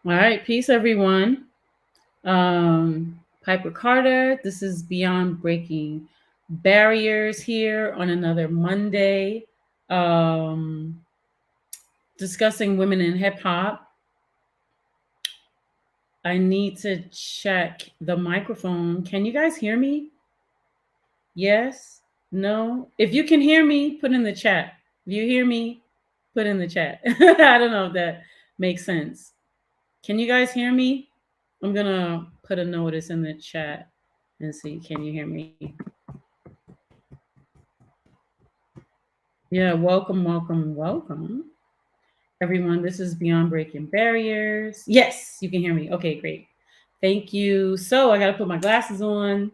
All right, peace, everyone. Piper Carter. This is Beyond Breaking Barriers here on another Monday, um, discussing women in hip hop. I need to check the microphone. Can you guys hear me? Yes? No? If you can hear me, put in the chat. If you hear me, put in the chat. I don't know if that makes sense. Can you guys hear me? I'm gonna put a notice in the chat and see. Can you hear me? Yeah, welcome, everyone. This is Beyond Breaking Barriers. Yes, you can hear me. Okay, great. Thank you. So I gotta put my glasses on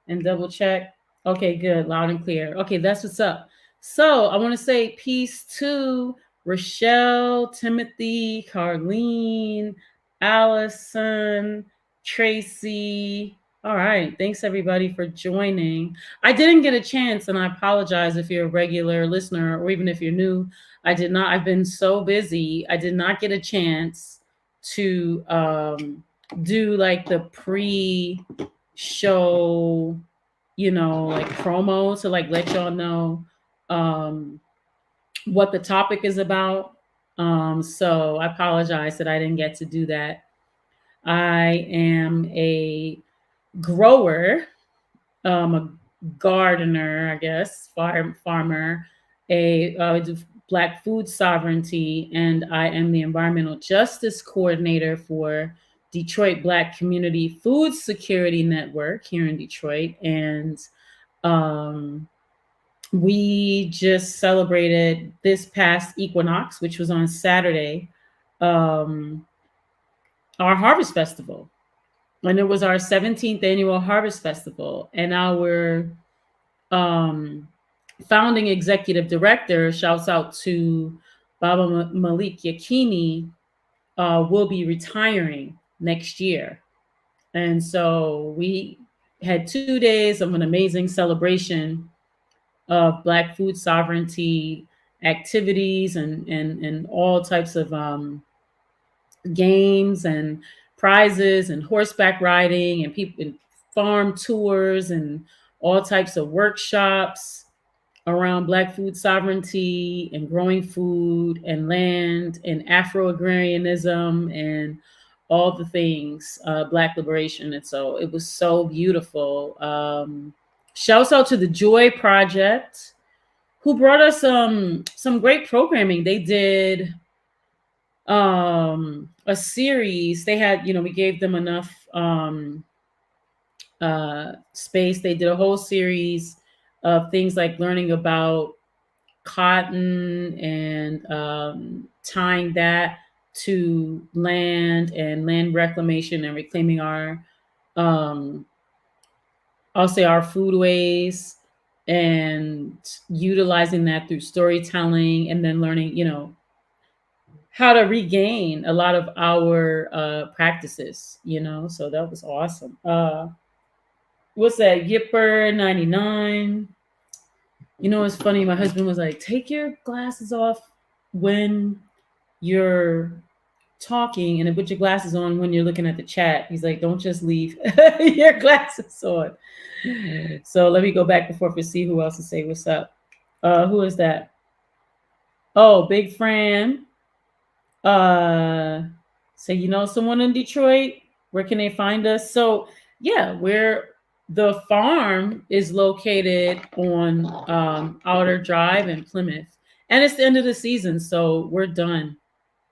and double check. Okay, good, loud and clear. Okay, that's what's up. So I want to say peace to Rochelle, Timothy, Carlene, Allison, Tracy. All right, thanks everybody for joining. I didn't get a chance, and I apologize if you're a regular listener or even if you're new. I did not. I've been so busy. I did not get a chance to do like the pre-show, like promo to like let y'all know um, what the topic is about. So I apologize that I didn't get to do that. I am a grower, a gardener, I guess, farmer, I do Black food sovereignty, and I am the environmental justice coordinator for Detroit Black Community Food Security Network here in Detroit. And um, we just celebrated this past equinox, which was on Saturday, um, our harvest festival. And it was our 17th annual harvest festival. And our um, founding executive director, shouts out to Baba Malik Yakini, will be retiring next year. And so we had 2 days of an amazing celebration of Black food sovereignty activities and all types of games and prizes and horseback riding and people and farm tours and all types of workshops around Black food sovereignty and growing food and land and Afro-agrarianism and all the things, Black liberation. And so it was so beautiful. Shouts out to the Joy Project, who brought us some great programming. They did a series. They had, we gave them enough space. They did a whole series of things like learning about cotton and tying that to land and land reclamation and reclaiming our I'll say our foodways and utilizing that through storytelling and then learning, how to regain a lot of our practices, so that was awesome. What's that? Yipper 99. It's funny. My husband was like, take your glasses off when you're talking and then put your glasses on when you're looking at the chat. He's like, don't just leave your glasses on. So let me go back and forth and see who else to say what's up. Who is that? Oh, Big Fran. Say, someone in Detroit, where can they find us? So yeah, the farm is located on Outer Drive in Plymouth, and it's the end of the season, so we're done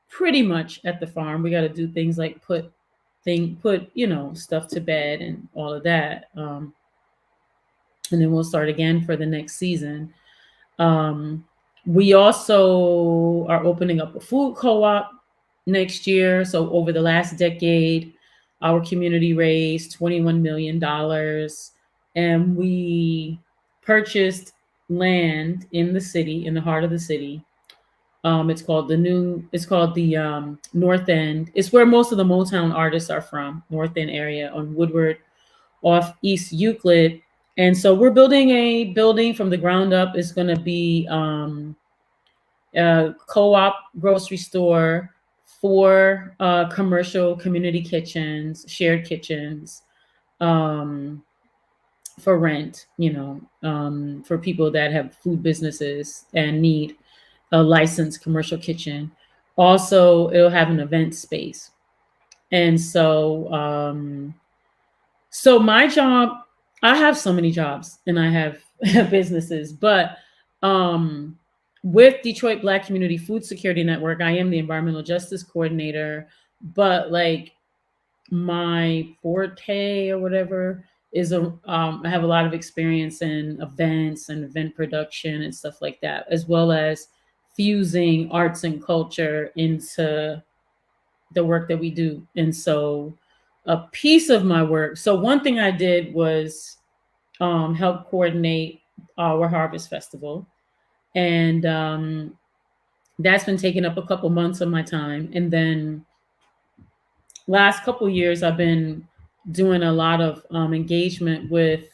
pretty much at the farm. We got to do things like put stuff to bed and all of that, and then we'll start again for the next season. We also are opening up a food co-op next year. So over the last decade, our community raised $21 million, and we purchased land in the city, in the heart of the city. It's called the North End. It's where most of the Motown artists are from, North End area on Woodward off East Euclid. And so we're building a building from the ground up. It's going to be a co-op grocery store, 4 commercial community kitchens, shared kitchens, um, for rent, for people that have food businesses and need a licensed commercial kitchen. Also, it'll have an event space. And so my job, I have so many jobs and I have businesses, but um, with Detroit Black Community Food Security Network, I am the environmental justice coordinator. But like my forte or whatever is I have a lot of experience in events and event production and stuff like that, as well as fusing arts and culture into the work that we do. And so a piece of my work, so one thing I did was help coordinate our harvest festival. And that's been taking up a couple months of my time. And then last couple years, I've been doing a lot of engagement with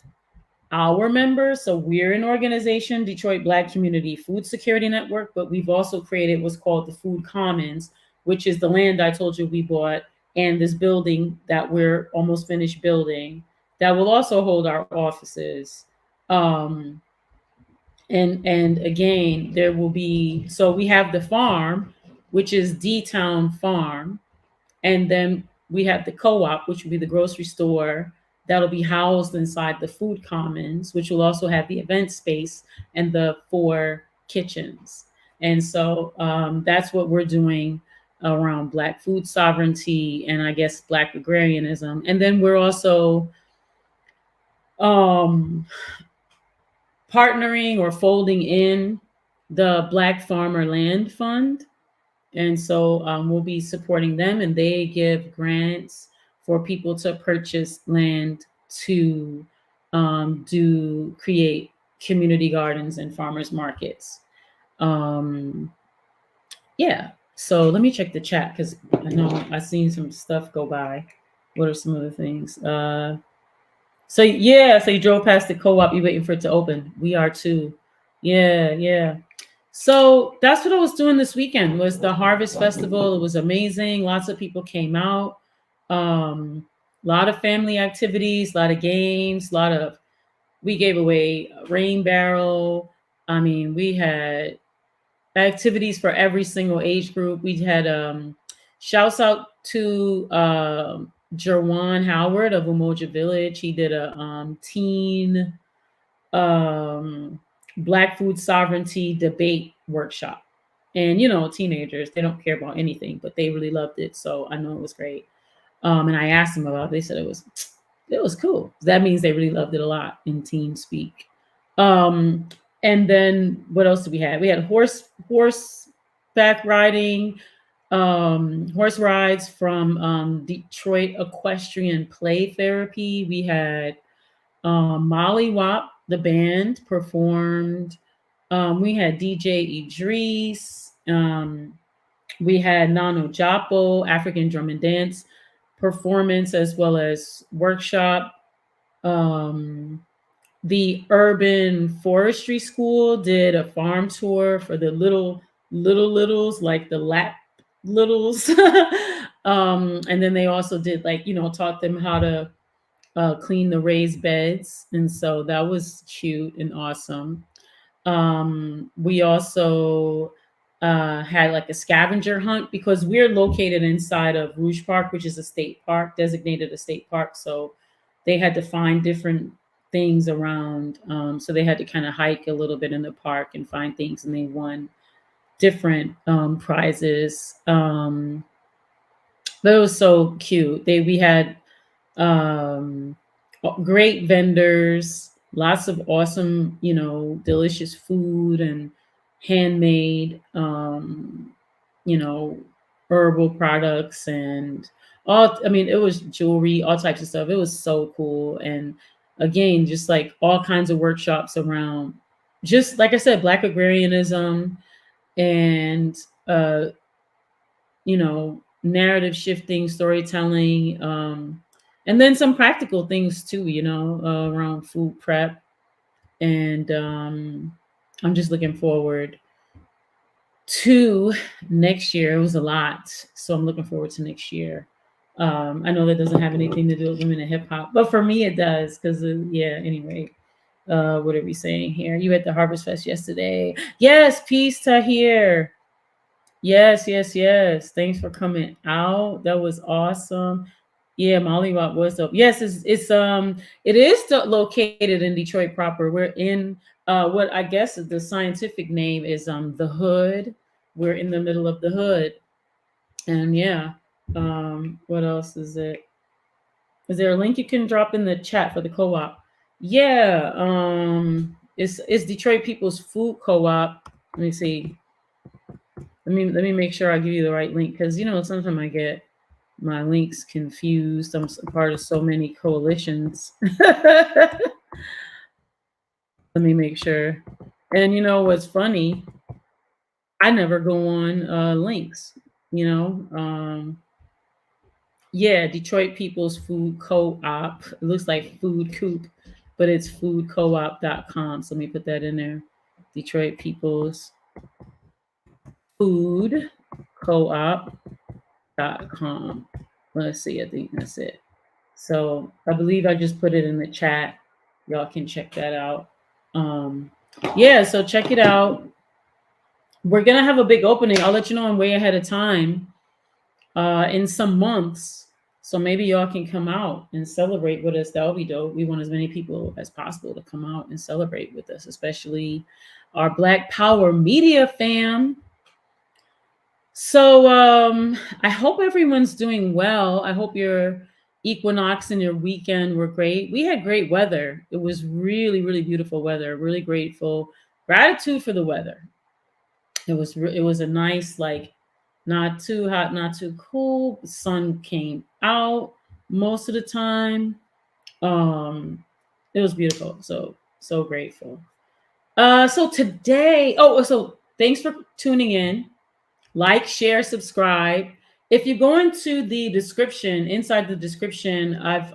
our members. So we're an organization, Detroit Black Community Food Security Network, but we've also created what's called the Food Commons, which is the land I told you we bought and this building that we're almost finished building that will also hold our offices. Um, and again, there will be, so we have the farm, which is D Town Farm, and then we have the co-op, which will be the grocery store that'll be housed inside the food commons, which will also have the event space and the 4 kitchens. And so that's what we're doing around Black food sovereignty and I guess Black agrarianism. And then we're also um, partnering or folding in the Black Farmer Land Fund. And so we'll be supporting them, and they give grants for people to purchase land to create community gardens and farmers markets. Yeah. So let me check the chat because I know I've seen some stuff go by. What are some other things? So you drove past the co-op, you waiting for it to open. We are too. Yeah. So that's what I was doing this weekend was the Harvest Festival. It was amazing. Lots of people came out. A lot of family activities, a lot of games, we gave away a rain barrel. I mean, we had activities for every single age group. We had shouts out to Jerwan Howard of Umoja Village. He did a teen Black food sovereignty debate workshop. And teenagers, they don't care about anything, but they really loved it. So I know it was great. And I asked them about it. They said it was cool. That means they really loved it a lot in teen speak. And then what else did we have? We had horseback riding, horse rides from Detroit Equestrian Play Therapy. We had Molly Wop, the band, performed. We had DJ Idris. We had Nano Japo, African drum and dance performance, as well as workshop. The Urban Forestry School did a farm tour for the littles, like the lap littles. And then they also did taught them how to clean the raised beds. And so that was cute and awesome. We also had like a scavenger hunt because we're located inside of Rouge Park, which is a state park, designated a state park. So they had to find different things around. So they had to kind of hike a little bit in the park and find things, and they won different prizes. But it was so cute. We had great vendors, lots of awesome, delicious food and handmade, herbal products and it was jewelry, all types of stuff. It was so cool. And again, just like all kinds of workshops around, just like I said, Black agrarianism and, narrative shifting, storytelling, and then some practical things too, around food prep. And I'm just looking forward to next year. It was a lot. So I'm looking forward to next year. I know that doesn't have anything to do with women in hip hop, but for me it does because, yeah, anyway. What are we saying here? You at the Harvest Fest yesterday? Yes, peace to here. Yes, yes, yes. Thanks for coming out. That was awesome. Yeah, Molly Rock was up. Yes, it is still located in Detroit proper. We're in what I guess is the scientific name is the Hood. We're in the middle of the Hood. And yeah. What else is it? Is there a link you can drop in the chat for the co-op? Yeah, it's Detroit People's Food Co-op. Let me see. Let me make sure I give you the right link because sometimes I get my links confused. I'm a part of so many coalitions. Let me make sure. And you know what's funny? I never go on links. You know, yeah, Detroit People's Food Co-op. It looks like Food Coop, but it's foodcoop.com. So let me put that in there. Detroit People's Food Co-op.com. Let's see, I think that's it. So I believe I just put it in the chat. Y'all can check that out. Yeah, so check it out. We're gonna have a big opening. I'll let you know I'm way ahead of time in some months. So maybe y'all can come out and celebrate with us. That'll be dope. We want as many people as possible to come out and celebrate with us, especially our Black Power Media fam. So I hope everyone's doing well. I hope your equinox and your weekend were great. We had great weather. It was really, really beautiful weather. Really grateful. Gratitude for the weather. It was a nice, like, not too hot, not too cool. The sun came out most of the time. It was beautiful. So grateful. So today, so thanks for tuning in. Like, share, subscribe. If you go into the description, inside the description, I've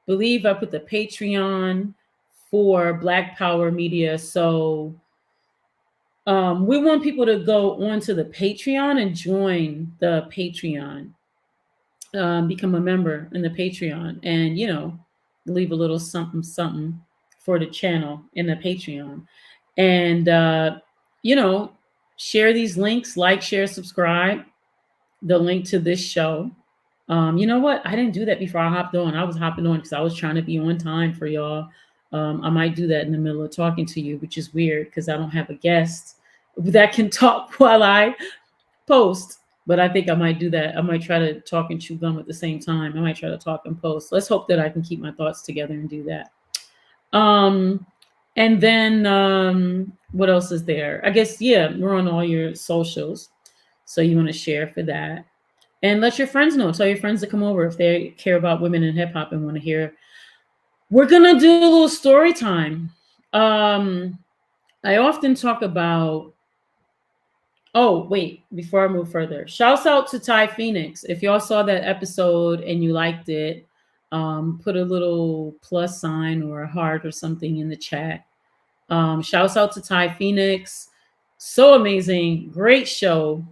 believe I put the Patreon for Black Power Media. So we want people to go onto the Patreon and join the Patreon, become a member in the Patreon, and leave a little something something for the channel in the Patreon, and share these links, like, share, subscribe. The link to this show. You know what? I didn't do that before I hopped on. I was hopping on because I was trying to be on time for y'all. I might do that in the middle of talking to you, which is weird because I don't have a guest that can talk while I post. But I think I might do that. I might try to talk and chew gum at the same time. I might try to talk and post. Let's hope that I can keep my thoughts together and do that. And then what else is there? I guess, yeah, we're on all your socials. So you want to share for that. And let your friends know. Tell your friends to come over if they care about women in hip hop and want to hear. We're going to do a little story time. I often talk about. Oh, wait, before I move further, shouts out to Ty Phoenix. If y'all saw that episode and you liked it, put a little plus sign or a heart or something in the chat. Shouts out to Ty Phoenix. So amazing. Great show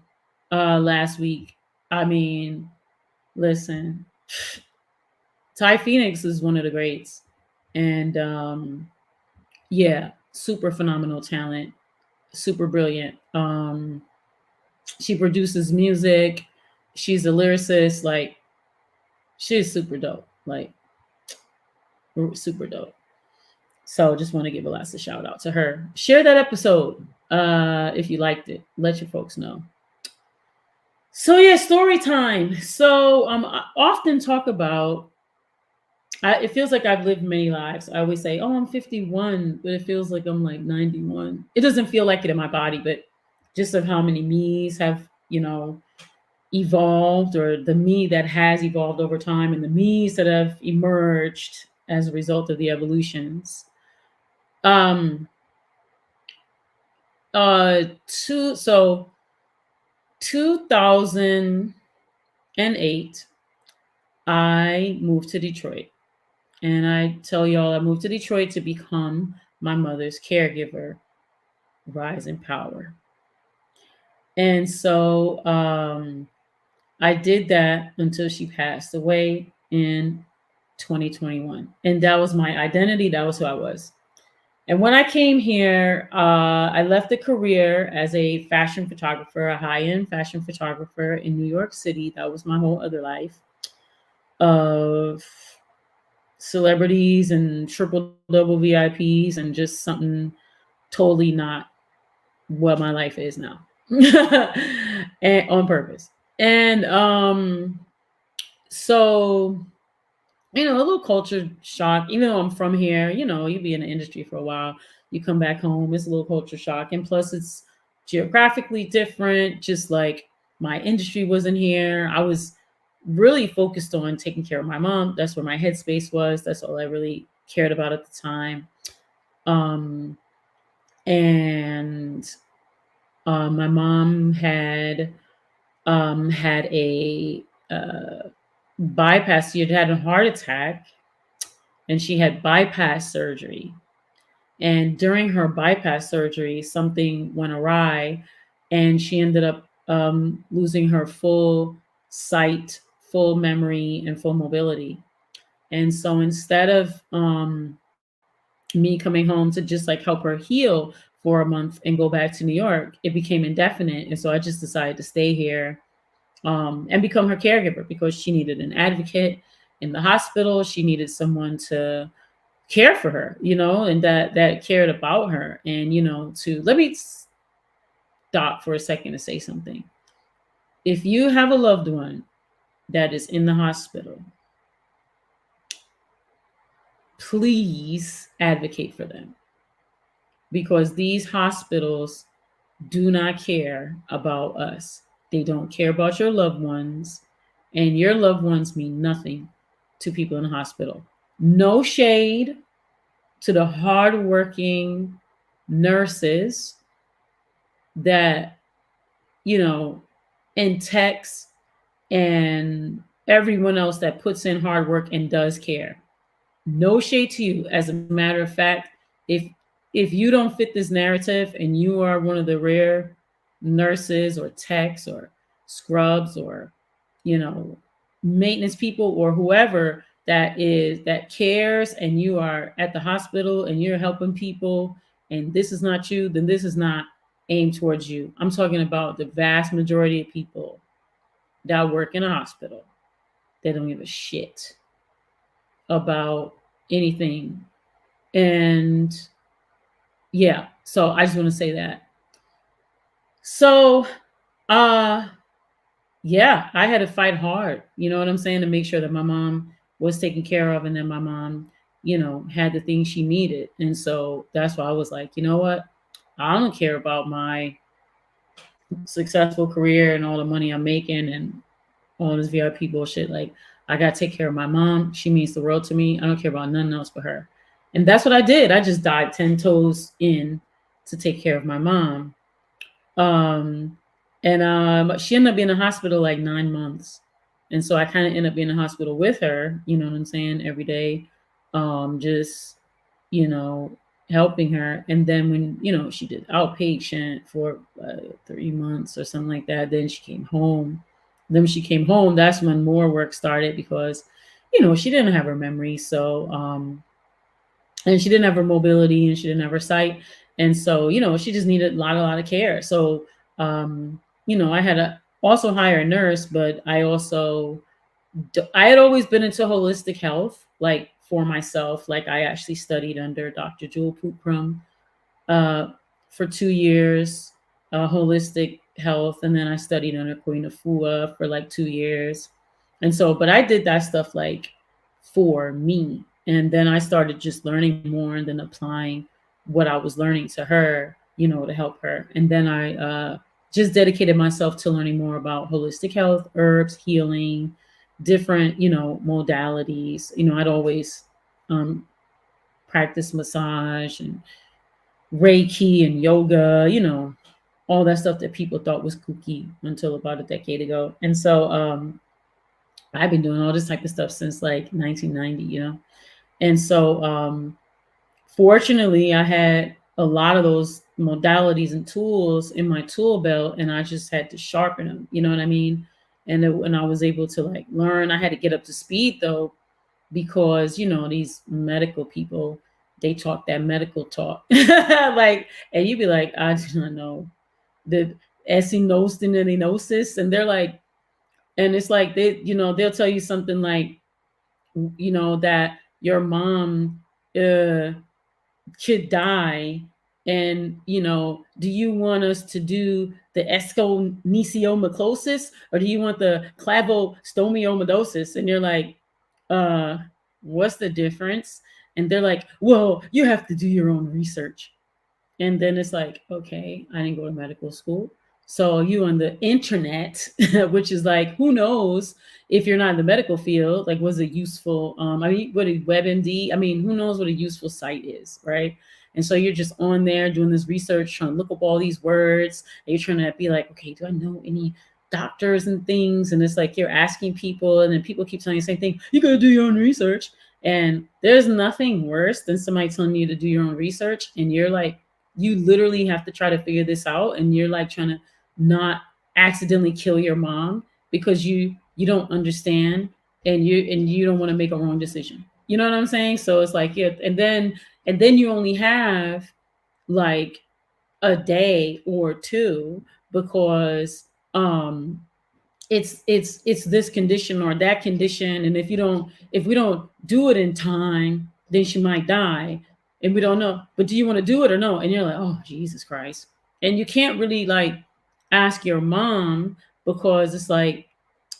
last week. I mean, listen, Ty Phoenix is one of the greats. And yeah, super phenomenal talent, super brilliant. She produces music. She's a lyricist. Like, she's super dope. Like, super dope. So just want to give a last shout out to her. Share that episode if you liked it. Let your folks know. So yeah, story time. So I often talk about. It feels like I've lived many lives. I always say, "Oh, I'm 51," but it feels like I'm like 91. It doesn't feel like it in my body, but just of how many me's have evolved, or the me that has evolved over time, and the me's that have emerged as a result of the evolutions. So 2008, I moved to Detroit. And I tell y'all, I moved to Detroit to become my mother's caregiver. Rise in power. And so I did that until she passed away in 2021. And that was my identity. That was who I was. And when I came here, I left a career as a fashion photographer, a high end fashion photographer in New York City. That was my whole other life of celebrities and triple double VIPs and just something totally not what my life is now. And on purpose. And so a little culture shock, even though I'm from here, you be in the industry for a while, you come back home, it's a little culture shock. And plus, it's geographically different, just like my industry wasn't here. I was really focused on taking care of my mom. That's where my headspace was. That's all I really cared about at the time. Um, and my mom had a bypass. She had had a heart attack, and she had bypass surgery. And during her bypass surgery, something went awry, and she ended up losing her full sight, full memory, and full mobility. And so instead of me coming home to just like help her heal for a month and go back to New York, it became indefinite. And so I just decided to stay here and become her caregiver because she needed an advocate in the hospital. She needed someone to care for her, and that cared about her. And to let me stop for a second to say something. If you have a loved one that is in the hospital, please advocate for them because these hospitals do not care about us. They don't care about your loved ones, and your loved ones mean nothing to people in the hospital. No shade to the hardworking nurses that, and techs and everyone else that puts in hard work and does care. No shade to you. As a matter of fact, if you don't fit this narrative and you are one of the rare nurses or techs or scrubs or you know maintenance people or whoever that cares, and you are at the hospital and you're helping people, and this is not you, then this is not aimed towards you. I'm talking about the vast majority of people that work in a hospital. They don't give a shit about anything. And yeah, so I just want to say that. So yeah, I had to fight hard, you know what I'm saying, to make sure that my mom was taken care of and then my mom, had the things she needed. And so that's why I was like, you know what? I don't care about my successful career and all the money I'm making and all this VIP bullshit. Like, I got to take care of my mom. She means the world to me. I don't care about nothing else but her. And that's what I did. I just dived 10 toes in to take care of my mom. Um, and she ended up being in the hospital like 9 months. And so I kind of ended up being in the hospital with her, you know what I'm saying, every day. Just, you know, helping her. And then when, she did outpatient for 3 months or something like that, then she came home. Then when she came home, that's when more work started because, she didn't have her memory. So, and she didn't have her mobility and she didn't have her sight. And so, she just needed a lot of care. So, I had to also hire a nurse, but I had always been into holistic health, like for myself. Like I actually studied under Dr. Jewel Pookrum uh, for 2 years, holistic health. And then I studied under Queen Afua for like 2 years. And so, but I did that stuff like for me. And then I started just learning more and then applying what I was learning to her, to help her. And then I just dedicated myself to learning more about holistic health, herbs, healing, different, modalities. I'd always practice massage and Reiki and yoga, all that stuff that people thought was kooky until about a decade ago. And so I've been doing all this type of stuff since like 1990. And so fortunately I had a lot of those modalities and tools in my tool belt, and I just had to sharpen them. You know what I mean? And I was able to like learn. I had to get up to speed though, because these medical people, they talk that medical talk, like, and you'd be like, I do not know the ecinosin and enosis, and they're like, and it's like they'll tell you something like, that your mom uh should die, and do you want us to do the escomyciomacosis, or do you want the clavostomiomadosis? And you're like, uh what's the difference? And they're like, well, you have to do your own research. And then it's like, okay, I didn't go to medical school. So you on the internet, which is like, who knows if you're not in the medical field, like was it useful? I mean, what a WebMD, I mean, who knows what a useful site is, right? And so you're just on there doing this research, trying to look up all these words, and you're trying to be like, okay, do I know any doctors and things? And it's like you're asking people, and then people keep telling you the same thing. You gotta do your own research. And there's nothing worse than somebody telling you to do your own research, and you're like, you literally have to try to figure this out, and you're like trying to not accidentally kill your mom because you don't understand, and you don't want to make a wrong decision. You know what I'm saying? So it's like, yeah, and then you only have like a day or two, because it's this condition or that condition, and if we don't do it in time, then she might die, and we don't know, but do you want to do it or no? And you're like, oh, Jesus Christ. And you can't really like ask your mom, because it's like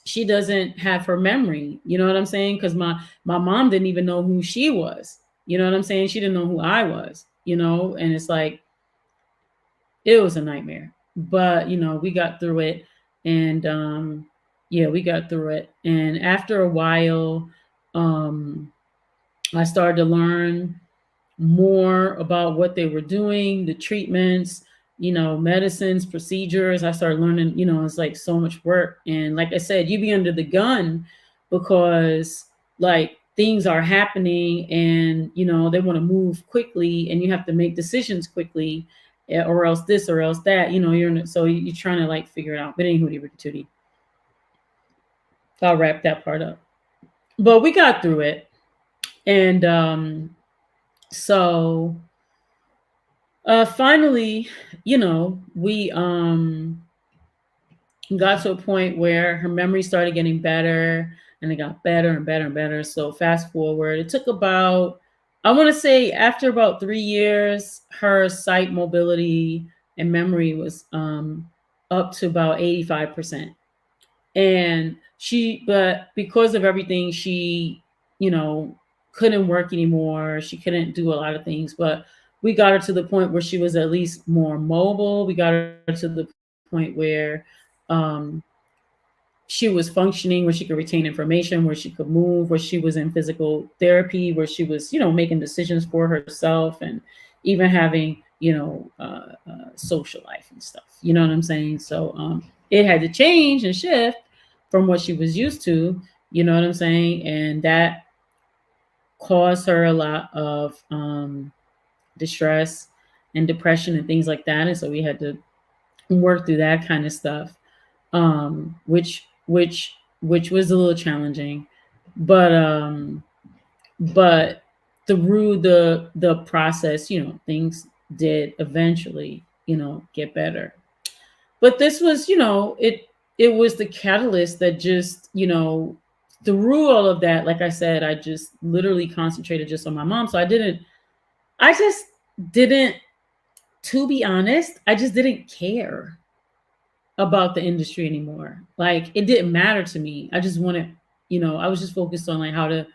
she doesn't have her memory. You know what I'm saying? Because my mom didn't even know who she was. You know what I'm saying? She didn't know who I was. And it's like, it was a nightmare. But we got through it, and yeah, we got through it. And after a while, um, I started to learn more about what they were doing, the treatments, medicines, procedures. I started learning, it's like so much work. And like I said, you be under the gun, because like things are happening, and they want to move quickly, and you have to make decisions quickly, or else this or else that, so you're trying to like figure it out. But anywho, tootie, I'll wrap that part up. But we got through it. And so finally, we got to a point where her memory started getting better, and it got better and better and better. So fast forward, it took about, I want to say after about 3 years, her sight, mobility, and memory was up to about 85%. And but because of everything, she, you know, couldn't work anymore. She couldn't do a lot of things, but we got her to the point where she was at least more mobile. We got her to the point where um, she was functioning, where she could retain information, where she could move, where she was in physical therapy, where she was, making decisions for herself, and even having, social life and stuff. You know what I'm saying? So it had to change and shift from what she was used to. You know what I'm saying? And that caused her a lot of distress and depression and things like that. And so we had to work through that kind of stuff, which was a little challenging, but but through the process, things did eventually, get better. But this was, it was the catalyst that just, through all of that, like I said, I just literally concentrated just on my mom. So I just didn't, to be honest, I just didn't care about the industry anymore. Like it didn't matter to me. I just wanted, I was just focused on like how to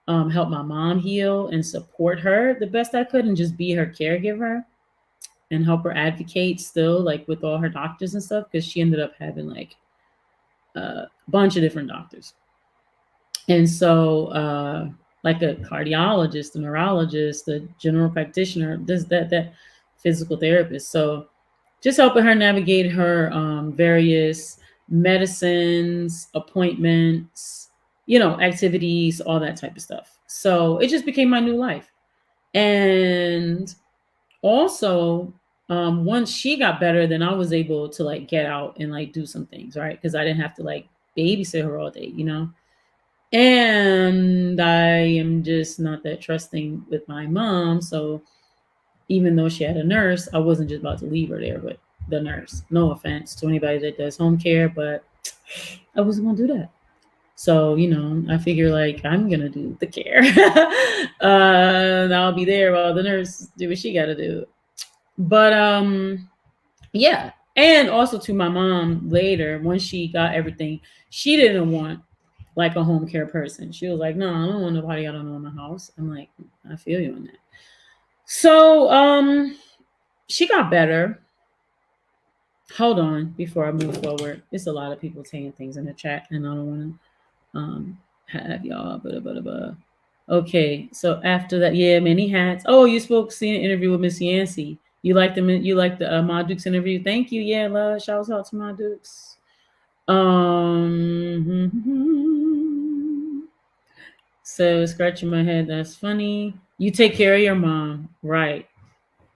help my mom heal and support her the best I could, and just be her caregiver and help her advocate still, like with all her doctors and stuff, because she ended up having like a bunch of different doctors. And so like a cardiologist, a neurologist, a general practitioner, this, that physical therapist. So just helping her navigate her various medicines, appointments, activities, all that type of stuff. So it just became my new life. And also, Once she got better, then I was able to like get out and like do some things, right? Because I didn't have to like babysit her all day, you know. And I am just not that trusting with my mom, so even though she had a nurse, I wasn't just about to leave her there with the nurse. No offense to anybody that does home care, but I wasn't gonna do that. So, I figure like I'm gonna do the care. And I'll be there while the nurse do what she gotta do. But yeah. And also to my mom later, once she got everything, she didn't want like a home care person. She was like, no, I don't want nobody I don't know in my house. I'm like, I feel you on that. So she got better. Hold on before I move forward. It's a lot of people saying things in the chat, and I don't want to have y'all. Okay, so after that, yeah, many hats. Oh, you spoke, seen an interview with Miss Yancey. You liked the Ma Dukes interview. Thank you. Yeah, love. Shouts out to Ma Dukes. So scratching my head. That's funny. You take care of your mom, right?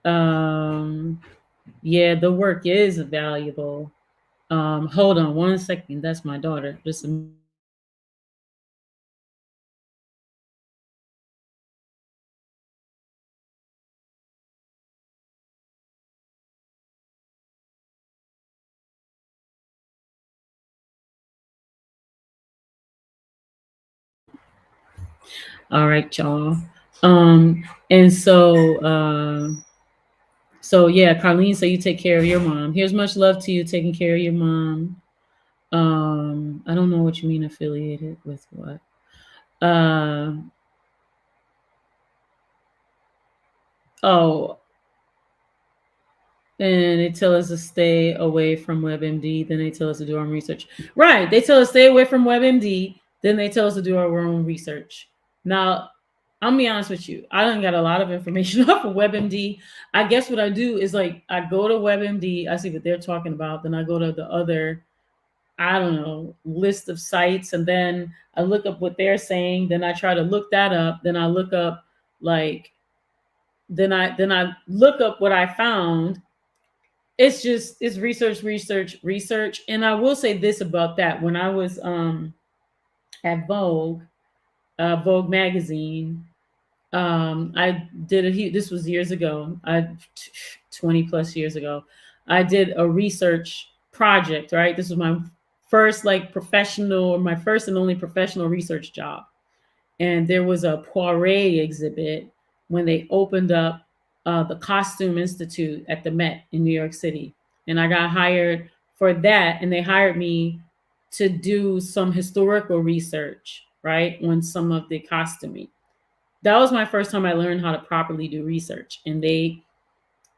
Um, yeah, the work is valuable. Hold on one second. That's my daughter. Just a all right, y'all. And so yeah, Carlene, so you take care of your mom. Here's much love to you taking care of your mom. I don't know what you mean affiliated with what. Uh, oh, and they tell us to stay away from WebMD. Then they tell us to do our own research. Right? They tell us stay away from WebMD. Then they tell us to do our own research. Now, I'll be honest with you. I don't got a lot of information off of WebMD. I guess what I do is like I go to WebMD. I see what they're talking about. Then I go to the other, I don't know, list of sites, and then I look up what they're saying. Then I try to look that up. Then I look up like then I look up what I found. It's research. And I will say this about that. When I was at Vogue magazine, I did this was years ago. 20 plus years ago. I did a research project, right? This was my first like professional, or my first and only professional research job. And there was a Poiret exhibit when they opened up the Costume Institute at the Met in New York City, and I got hired for that. And they hired me to do some historical research, right, on some of the costuming. That was my first time I learned how to properly do research, and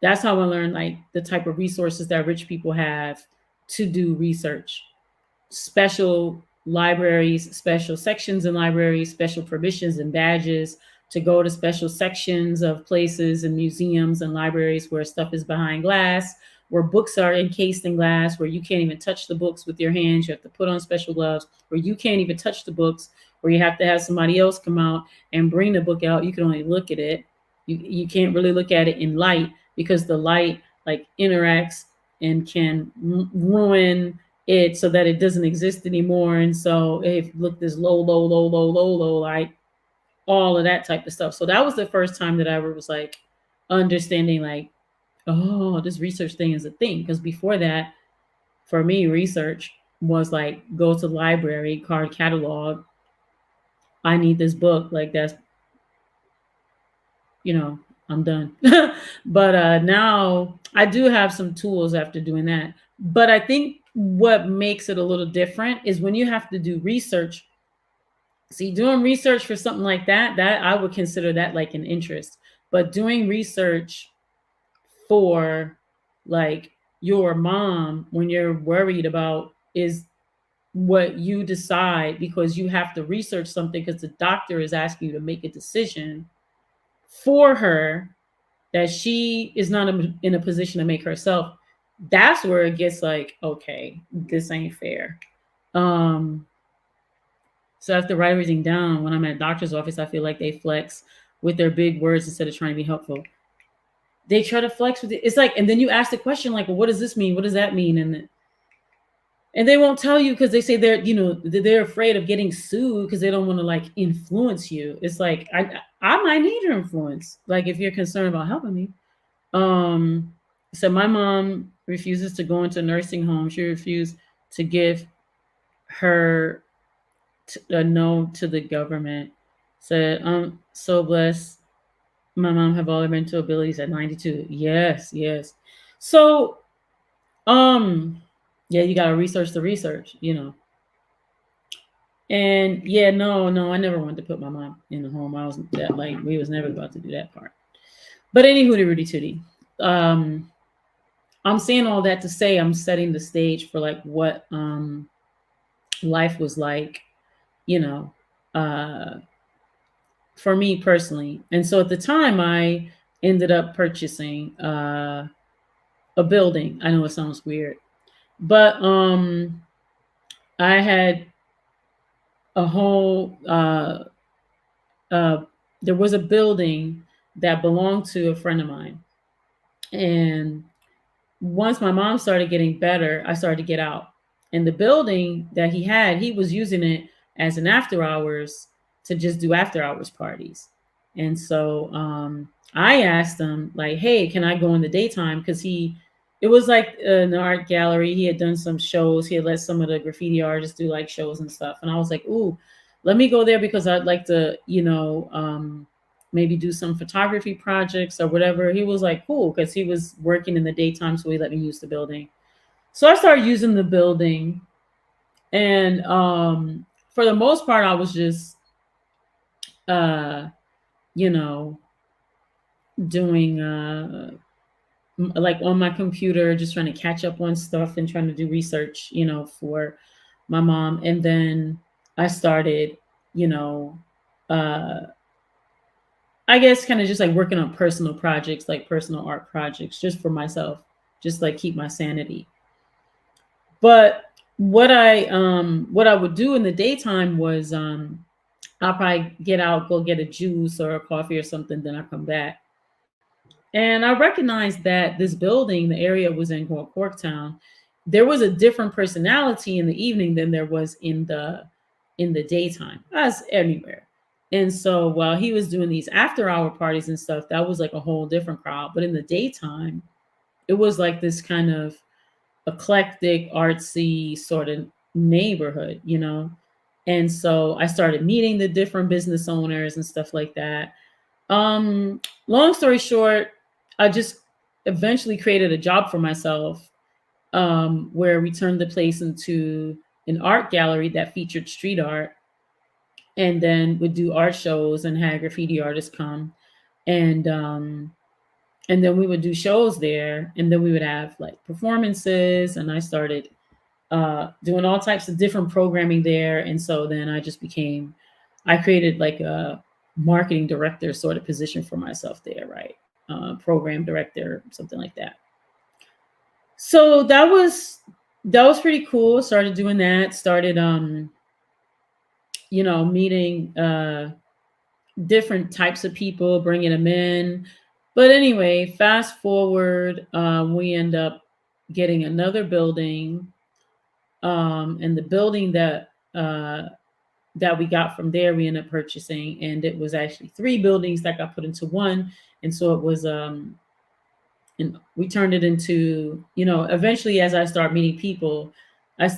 that's how I learned like the type of resources that rich people have to do research. Special libraries, special sections in libraries, special permissions and badges to go to special sections of places and museums and libraries where stuff is behind glass, where books are encased in glass, where you can't even touch the books with your hands. You have to put on special gloves, where you can't even touch the books, where you have to have somebody else come out and bring the book out. You can only look at it. You can't really look at it in light because the light like interacts and can ruin it so that it doesn't exist anymore. And so if look this low light, all of that type of stuff. So that was the first time that I ever was like understanding like, oh, this research thing is a thing. Because before that, for me, research was like go to the library, card catalog. I need this book. Like that's, you know, I'm done. But now I do have some tools after doing that. But I think what makes it a little different is when you have to do research. See, doing research for something like that I would consider that like an interest. But doing research for like your mom when you're worried about is what you decide because you have to research something because the doctor is asking you to make a decision for her that she is not in a position to make herself. That's where it gets like, okay, this ain't fair. So I have to write everything down. When I'm at doctor's office, I feel like they flex with their big words instead of trying to be helpful. they try to flex with it. It's like, and then you ask the question like, well, what does this mean? What does that mean? And they won't tell you because they say they're afraid of getting sued because they don't want to like influence you. It's like I might need your influence, like if you're concerned about helping me. Um, so my mom refuses to go into a nursing home. She refused to give her a no to the government. Said, I'm so blessed. My mom have all her mental abilities at 92. Yes, yes. So, yeah, you gotta research the research. And yeah, no, no, I never wanted to put my mom in the home. I was that like we was never about to do that part. But anywho, the Rudy Tootie. Um, I'm saying all that to say I'm setting the stage for like what life was like, you know, uh for me personally. And so at the time I ended up purchasing a building. I know it sounds weird. But I had a whole uh there was a building that belonged to a friend of mine. And once my mom started getting better, I started to get out. And the building that he had, he was using it as an after hours to just do after hours parties. And so I asked him, like, hey, can I go in the daytime? Because it was like an art gallery. He had done some shows. He had let some of the graffiti artists do like shows and stuff. And I was like, ooh, let me go there because I'd like to, maybe do some photography projects or whatever. He was like, cool, because he was working in the daytime, so he let me use the building. So I started using the building, and for the most part, I was just, uh, you know, doing like on my computer, just trying to catch up on stuff and trying to do research, for my mom. And then I started, you know, uh, I guess kind of just like working on personal projects, like personal art projects, just for myself, just like keep my sanity. But what I would do in the daytime was I'll probably get out, go get a juice or a coffee or something, then I come back. And I recognized that this building, the area was in called Corktown, there was a different personality in the evening than there was in the daytime, as anywhere. And so while he was doing these after hour parties and stuff, that was like a whole different crowd. But in the daytime, it was like this kind of eclectic, artsy sort of neighborhood. And so I started meeting the different business owners and stuff like that. Long story short, I just eventually created a job for myself, where we turned the place into an art gallery that featured street art, and then would do art shows and had graffiti artists come, and and then we would do shows there, and then we would have like performances, and I started doing all types of different programming there. And so then I created like a marketing director sort of position for myself there, right? Program director, something like that. So that was pretty cool. Started doing that. Started meeting different types of people, bringing them in. But anyway, fast forward, we end up getting another building, and the building that we got from there, we ended up purchasing, and it was actually three buildings that got put into one. And so it was, and we turned it into, eventually as I start meeting people, I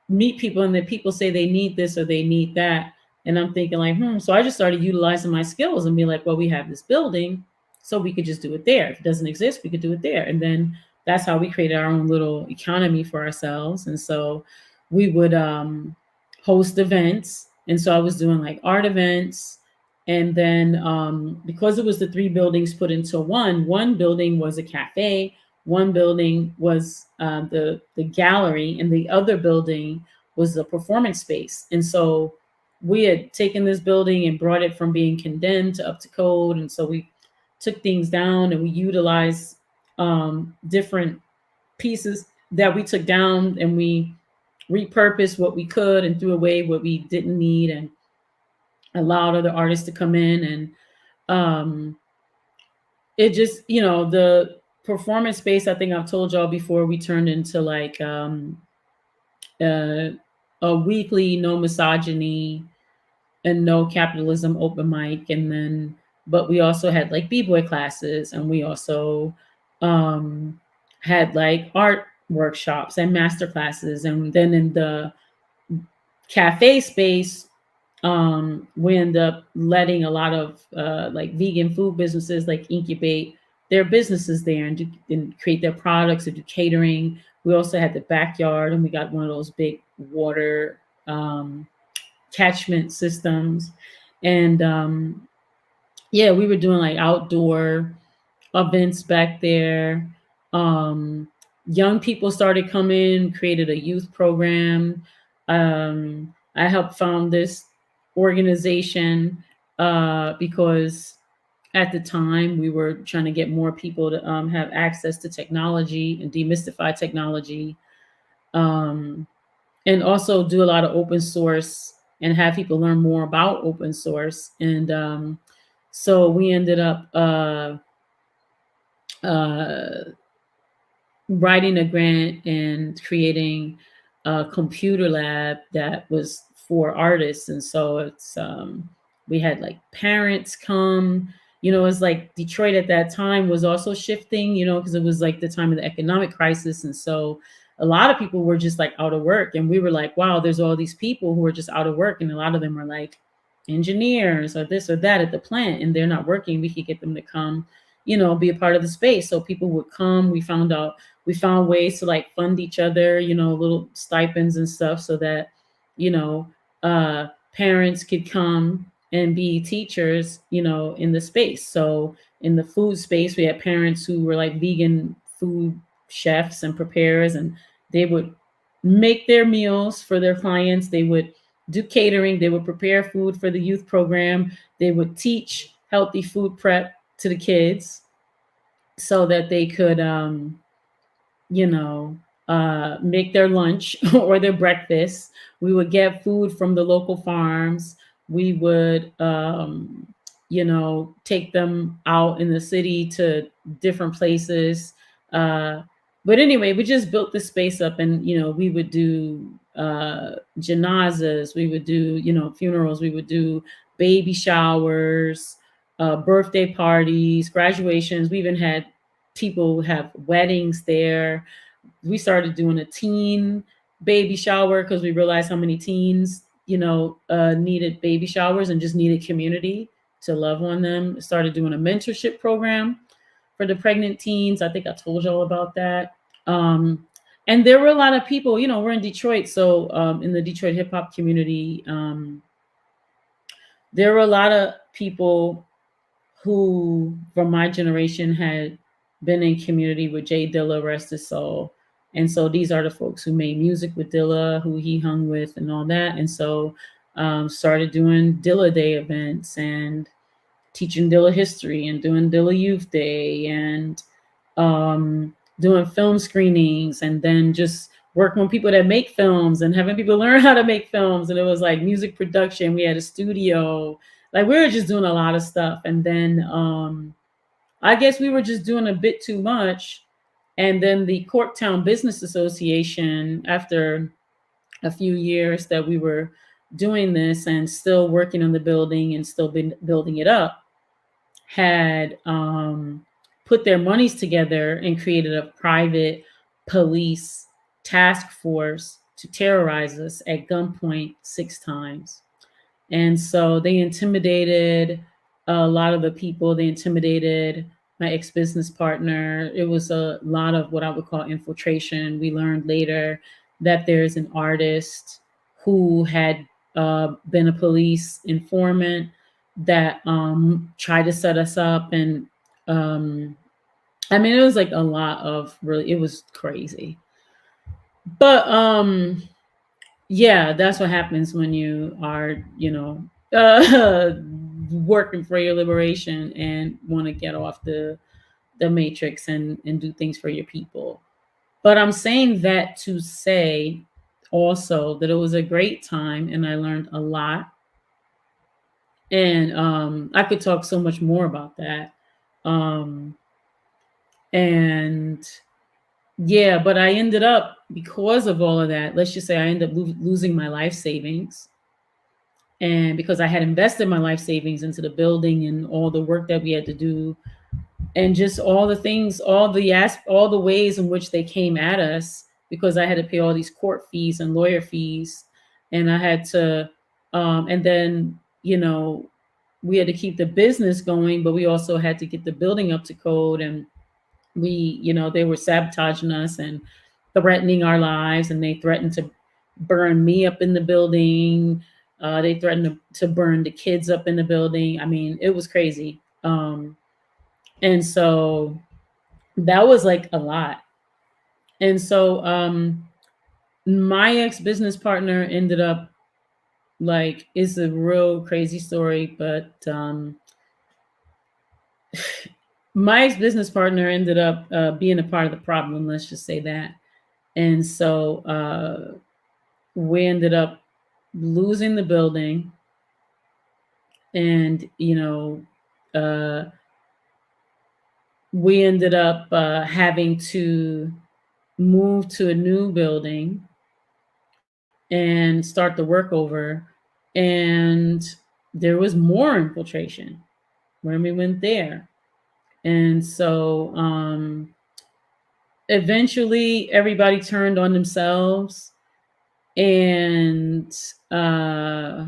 meet people and then people say they need this or they need that. And I'm thinking like, so I just started utilizing my skills and be like, well, we have this building, so we could just do it there. If it doesn't exist, we could do it there. And then that's how we created our own little economy for ourselves. And so we would host events. And so I was doing like art events. And then because it was the three buildings put into one building was a cafe, one building was the gallery, and the other building was the performance space. And so we had taken this building and brought it from being condemned to up to code. And so we took things down and we utilized different pieces that we took down, and we repurposed what we could and threw away what we didn't need, and allowed other artists to come in. And um, it just, the performance space, I think I've told y'all before, we turned into like uh, a weekly no misogyny and no capitalism open mic. And then, but we also had like b-boy classes, and we also um had like art workshops and master classes. And then in the cafe space, we end up letting a lot of like vegan food businesses like incubate their businesses there, and create their products and do catering. We also had the backyard, and we got one of those big water um, catchment systems. And yeah, we were doing like outdoor events back there. Um, Young people started coming, created a youth program. I helped found this organization because at the time we were trying to get more people to have access to technology and demystify technology, um, and also do a lot of open source and have people learn more about open source. And so we ended up uh, writing a grant and creating a computer lab that was for artists. And so we had like parents come. It's like Detroit at that time was also shifting, because it was like the time of the economic crisis. And so a lot of people were just like out of work, and we were like, wow, there's all these people who are just out of work, and a lot of them are like engineers or this or that at the plant, and they're not working. We could get them to come, be a part of the space. So people would come. We found ways to like fund each other, little stipends and stuff, so that, you know, parents could come and be teachers, in the space. So in the food space, we had parents who were like vegan food chefs and preparers, and they would make their meals for their clients. They would do catering. They would prepare food for the youth program. They would teach healthy food prep to the kids so that they could you know, make their lunch or their breakfast. We would get food from the local farms. We would, take them out in the city to different places. Uh, but anyway, we just built the space up, and we would do janazas, we would do funerals, we would do baby showers, birthday parties, graduations. We even had people have weddings there. We started doing a teen baby shower because we realized how many teens, needed baby showers and just needed community to love on them. Started doing a mentorship program for the pregnant teens. I think I told y'all about that. Um, and there were a lot of people, we're in Detroit. So in the Detroit hip hop community, there were a lot of people who, from my generation, had been in community with Jay Dilla, rest his soul. And so these are the folks who made music with Dilla, who he hung with, and all that. And so started doing Dilla Day events and teaching Dilla history and doing Dilla Youth Day and doing film screenings, and then just working with people that make films and having people learn how to make films. And it was like music production. We had a studio. Like we were just doing a lot of stuff. And then I guess we were just doing a bit too much. And then the Corktown Business Association, after a few years that we were doing this and still working on the building and still been building it up, had put their monies together and created a private police task force to terrorize us at gunpoint 6 times. And so they intimidated a lot of the people. They intimidated my ex business partner. It was a lot of what I would call infiltration. We learned later that there's an artist who had been a police informant that tried to set us up. And I mean, it was like a lot of really, it was crazy. But yeah, that's what happens when you are, working for your liberation and want to get off the matrix and do things for your people. But I'm saying that to say also that it was a great time and I learned a lot. And I could talk so much more about that. Um, and yeah, but I ended up, because of all of that, let's just say I ended up losing my life savings. And because I had invested my life savings into the building and all the work that we had to do, and just all the things, all the ways in which they came at us, because I had to pay all these court fees and lawyer fees, and I had to, and then we had to keep the business going, but we also had to get the building up to code, and they were sabotaging us and threatening our lives, and they threatened to burn me up in the building. They threatened to burn the kids up in the building. I mean, it was crazy. And so that was like a lot. And so my ex business partner ended up, like, it's a real crazy story, but my ex business partner ended up being a part of the problem. Let's just say that. And so we ended up losing the building, and we ended up having to move to a new building and start the work over. And there was more infiltration when we went there. And so eventually everybody turned on themselves, and uh,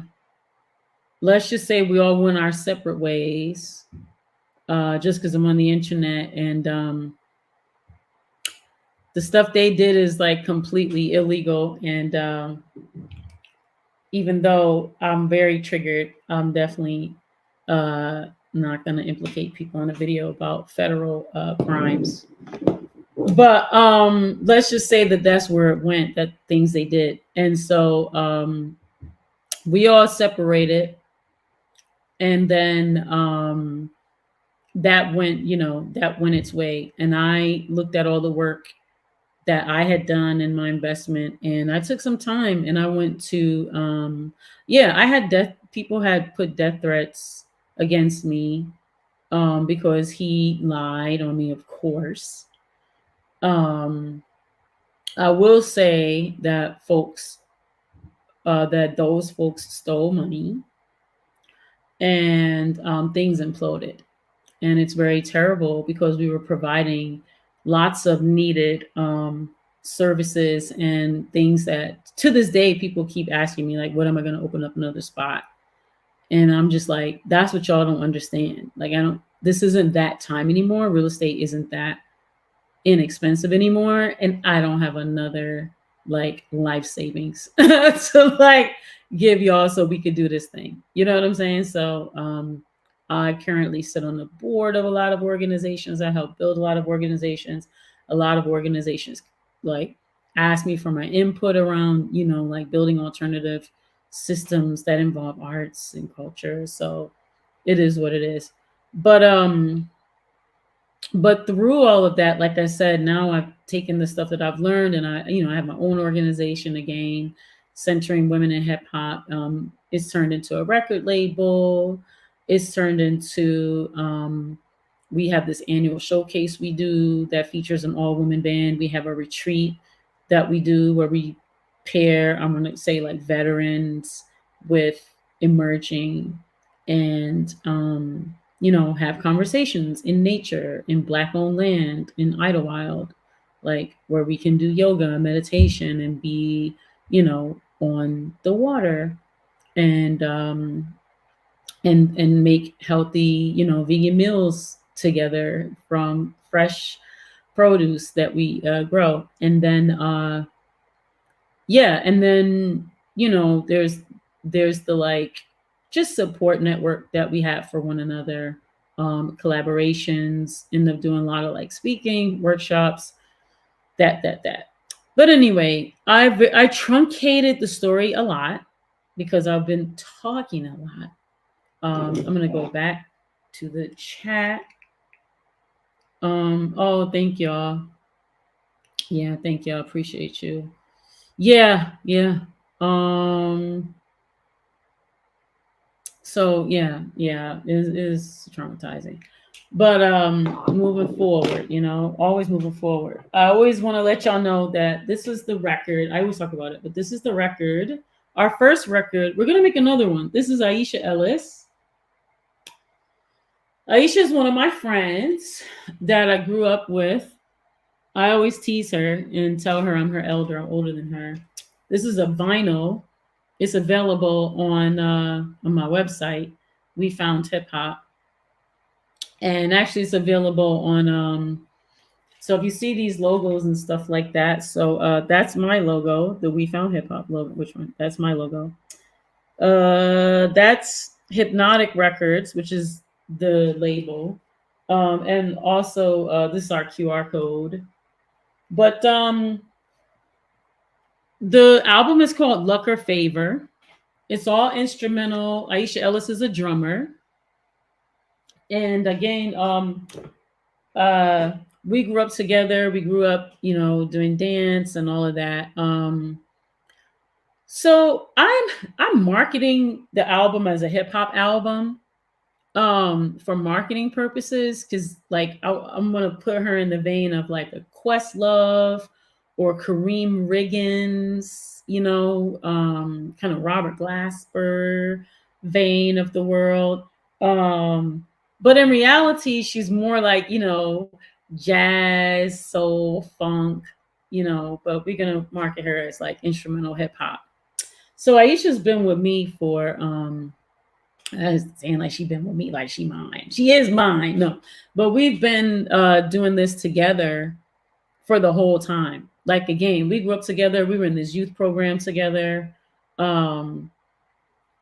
let's just say we all went our separate ways, just because I'm on the internet. And the stuff they did is like completely illegal. And even though I'm very triggered, I'm definitely not going to implicate people in a video about federal crimes. But let's just say that that's where it went, that things they did. And so we all separated. And then that went its way. And I looked at all the work that I had done in my investment, and I took some time, and I went to yeah, I had death people had put death threats against me, because he lied on me, of course. um I will say that those folks stole money, and things imploded. And it's very terrible because we were providing lots of needed services and things that, to this day, people keep asking me, like, when am I going to open up another spot? And I'm just like, that's what y'all don't understand. Like, this isn't that time anymore. Real estate isn't that inexpensive anymore, and I don't have another like life savings to like give y'all so we could do this thing. You know what I'm saying? So I currently sit on the board of a lot of organizations. I help build a lot of organizations. A lot of organizations like ask me for my input around, like building alternative systems that involve arts and culture. So it is what it is. But through all of that, like I said, now I've taken the stuff that I've learned, and I have my own organization again, centering women in hip hop. It's turned into a record label. It's turned into we have this annual showcase we do that features an all woman band. We have a retreat that we do where we pair, I'm going to say, like, veterans with emerging, and have conversations in nature, in black owned land, in Idlewild, like where we can do yoga and meditation and be, on the water, and and make healthy, vegan meals together from fresh produce that we grow. And then yeah, and then there's the, like, just support network that we have for one another, collaborations, end up doing a lot of like speaking workshops, that. But anyway, I truncated the story a lot because I've been talking a lot. I'm gonna go back to the chat. Oh, thank y'all. Yeah, thank y'all. Appreciate you. Yeah, yeah. Um, so yeah, it is traumatizing. But moving forward, always moving forward. I always want to let y'all know that this is the record. I always talk about it, but this is the record. Our first record. We're gonna make another one. This is Aisha Ellis. Aisha is one of my friends that I grew up with. I always tease her and tell her I'm her elder. I'm older than her. This is a vinyl. It's available on my website. We found hip hop, and actually, it's available on. So if you see these logos and stuff like that, so that's my logo, the We Found Hip Hop logo. Which one? That's my logo. That's Hypnotic Records, which is the label, and also this is our QR code. But the album is called Luck or Favor. It's all instrumental. Aisha Ellis is a drummer, and again, uh, we grew up together. We grew up, doing dance and all of that. So I'm marketing the album as a hip hop album, for marketing purposes, because like I'm gonna put her in the vein of like a Questlove or Kareem Riggins, kind of Robert Glasper vein of the world. But in reality, she's more like, jazz, soul, funk, but we're gonna market her as like instrumental hip hop. So Aisha's been with me for I was saying like she been with me like she mine. She is mine. No. But we've been doing this together for the whole time. Like again, we grew up together. We were in this youth program together um,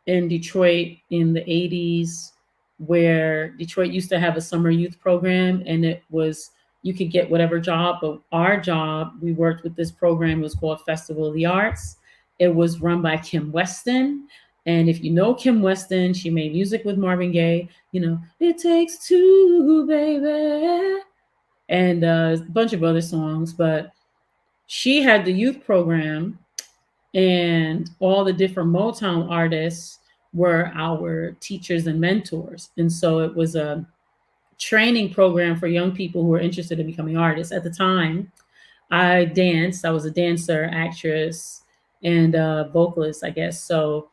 in Detroit in the 80s, where Detroit used to have a summer youth program, and it was you could get whatever job, but our job, we worked with this program, it was called Festival of the Arts. It was run by Kim Weston. And if you know Kim Weston, she made music with Marvin Gaye, It Takes Two, baby, and a bunch of other songs. But she had the youth program, and all the different Motown artists were our teachers and mentors. And so it was a training program for young people who were interested in becoming artists. At the time, I danced. I was a dancer, actress, and vocalist, I guess. So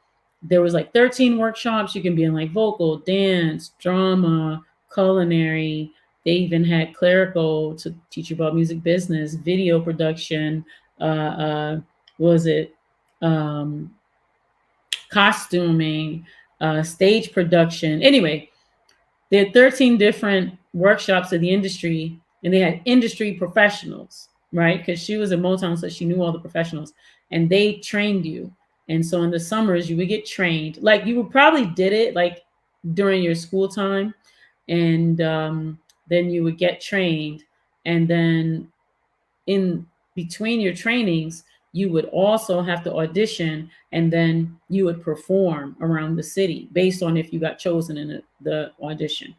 there was like 13 workshops. You can be in like vocal, dance, drama, culinary. They even had clerical to teach you about music business, video production. What was it? Um, Costuming, stage production. Anyway, they had 13 different workshops of the industry, and they had industry professionals, right? Because she was a Motown, so she knew all the professionals, and they trained you. And so in the summers, you would get trained. Like you would probably did it like during your school time, and then you would get trained, and then in between your trainings, you would also have to audition, and then you would perform around the city based on if you got chosen in the audition.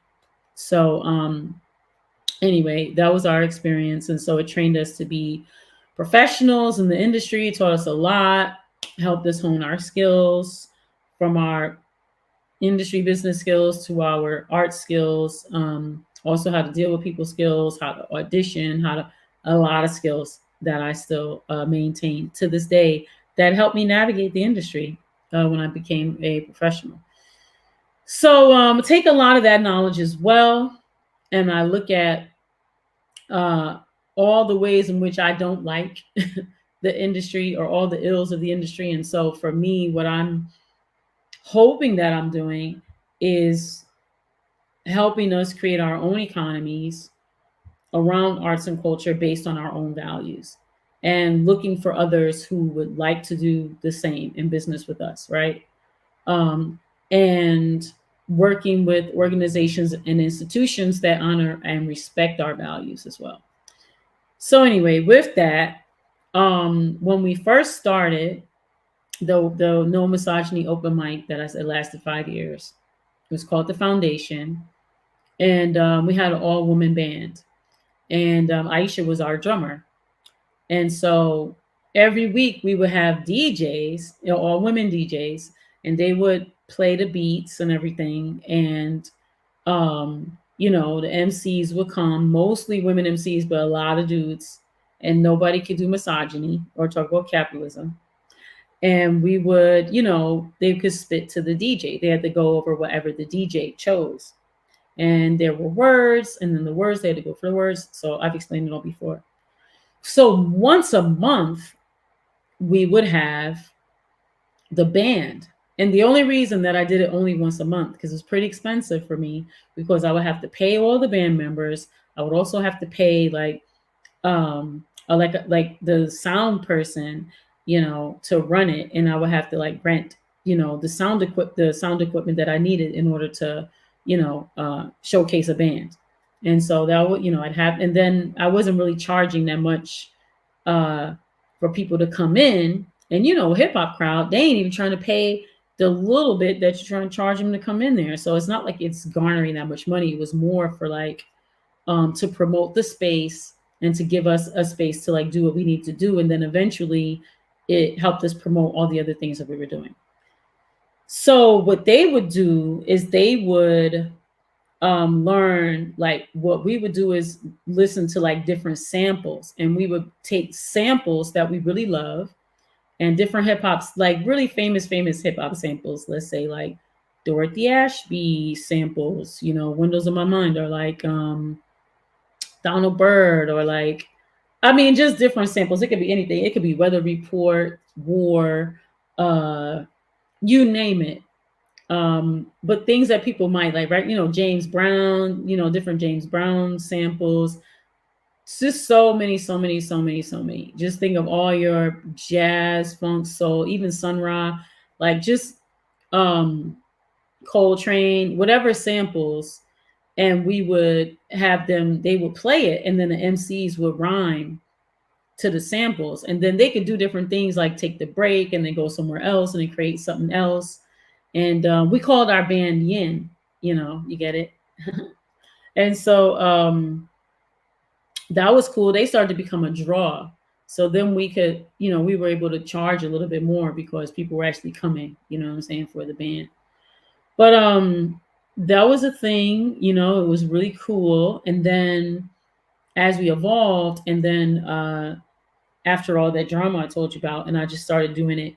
So anyway, that was our experience, and so it trained us to be professionals in the industry. It taught us a lot, helped us hone our skills, from our industry business skills to our art skills, also how to deal with people skills, how to audition, how to a lot of skills that I still maintain to this day that helped me navigate the industry when I became a professional. So take a lot of that knowledge as well, and I look at uh, all the ways in which I don't like the industry or all the ills of the industry. And so for me, what I'm hoping that I'm doing is helping us create our own economies around arts and culture based on our own values, and looking for others who would like to do the same in business with us, right? And working with organizations and institutions that honor and respect our values as well. So anyway, with that, when we first started the No Misogyny open mic that I said lasted 5 years, it was called The Foundation, and we had an all woman band, and Aisha was our drummer. And so every week we would have DJs, all women DJs, and they would play the beats and everything. And The MCs would come, mostly women MCs, but a lot of dudes, and nobody could do misogyny or talk about capitalism. And we would, they could spit to the DJ. They had to go over whatever the DJ chose. And there were words, and then the words, they had to go for the words. So I've explained it all before. So once a month, we would have the band. And the only reason that I did it only once a month, because it was pretty expensive for me, because I would have to pay all the band members. I would also have to pay like the sound person, to run it, and I would have to like rent, the sound equipment that I needed in order to, showcase a band. And so that would, I'd have, and then I wasn't really charging that much uh, for people to come in. And hip hop crowd, they ain't even trying to pay the little bit that you're trying to charge them to come in there. So it's not like it's garnering that much money. It was more for like to promote the space and to give us a space to like do what we need to do. And then eventually it helped us promote all the other things that we were doing. So what they would do is they would learn, like what we would do is listen to like different samples, and we would take samples that we really love and different hip hops, like really famous hip hop samples. Let's say like Dorothy Ashby samples, Windows of My Mind, or like Donald Byrd, or like, I mean, just different samples. It could be anything. It could be Weather Report, War, uh, you name it. But things that people might like, right? James Brown, different James Brown samples. It's just so many, so many, so many, so many. Just think of all your jazz, funk, soul, even Sun Ra, like just um Coltrane, whatever samples, and we would have them, they would play it, and then the MCs would rhyme to the samples, and then they could do different things like take the break and then go somewhere else and then create something else. And we called our band Yin, you get it. And so that was cool. They started to become a draw. So then we could, we were able to charge a little bit more because people were actually coming, what I'm saying, for the band. But that was a thing, it was really cool. And then as we evolved, and then after all that drama I told you about, and I just started doing it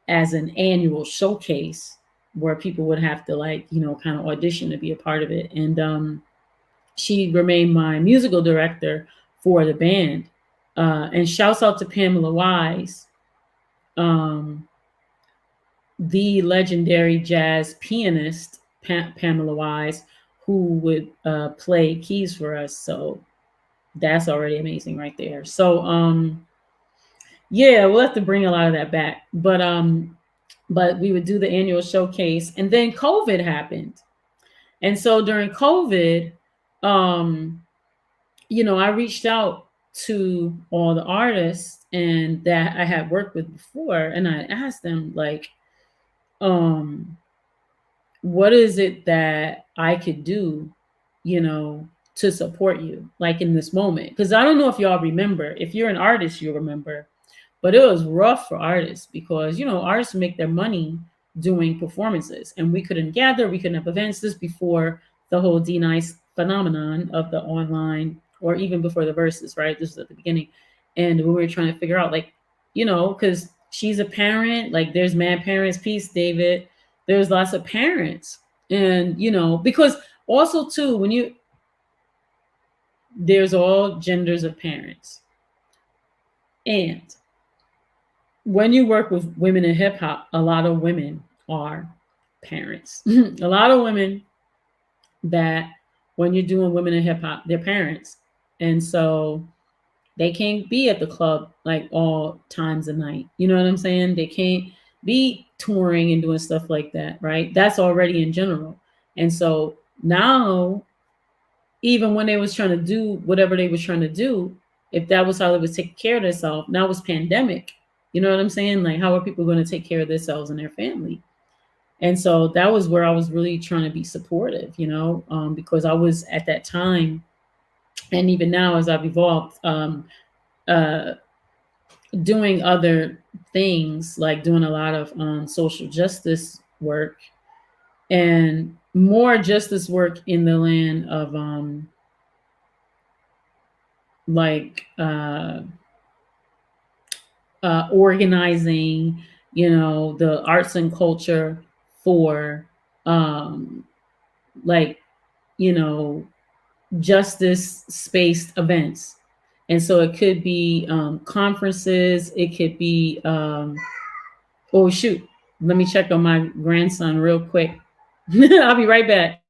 as an annual showcase where people would have to like, kind of audition to be a part of it. And she remained my musical director for the band. And shouts out to Pamela Wise, um, the legendary jazz pianist, Pamela Wise, who would play keys for us. So that's already amazing right there. So yeah, we'll have to bring a lot of that back. But we would do the annual showcase, and then COVID happened. And so during COVID, um, I reached out to all the artists and that I had worked with before, and I asked them like, um, what is it that I could do, you know, to support you, like in this moment? Because I don't know if y'all remember. If you're an artist, you'll remember. But it was rough for artists because, artists make their money doing performances, and we couldn't gather, we couldn't have events. This before the whole D-Nice phenomenon of the online, or even before the verses, right? This was at the beginning. And we were trying to figure out, like, because she's a parent, like there's mad parents, peace, David. There's lots of parents. And, because also too, there's all genders of parents. And when you work with women in hip hop, a lot of women are parents. A lot of women that when you're doing women in hip hop, they're parents. And so they can't be at the club like all times of night. You know what I'm saying? They can't be touring and doing stuff like that, right? That's already in general. And so now, even when they was trying to do whatever they was trying to do, if that was how they was taking care of themselves, now it's pandemic. You know what I'm saying? Like, how are people going to take care of themselves and their family? And so that was where I was really trying to be supportive, because I was at that time, and even now as I've evolved, uh, doing other things, like doing a lot of social justice work. And more justice work in the land of like organizing, the arts and culture for um, like, you know, justice spaced events. And so it could be conferences, it could be, oh, shoot, let me check on my grandson real quick. I'll be right back.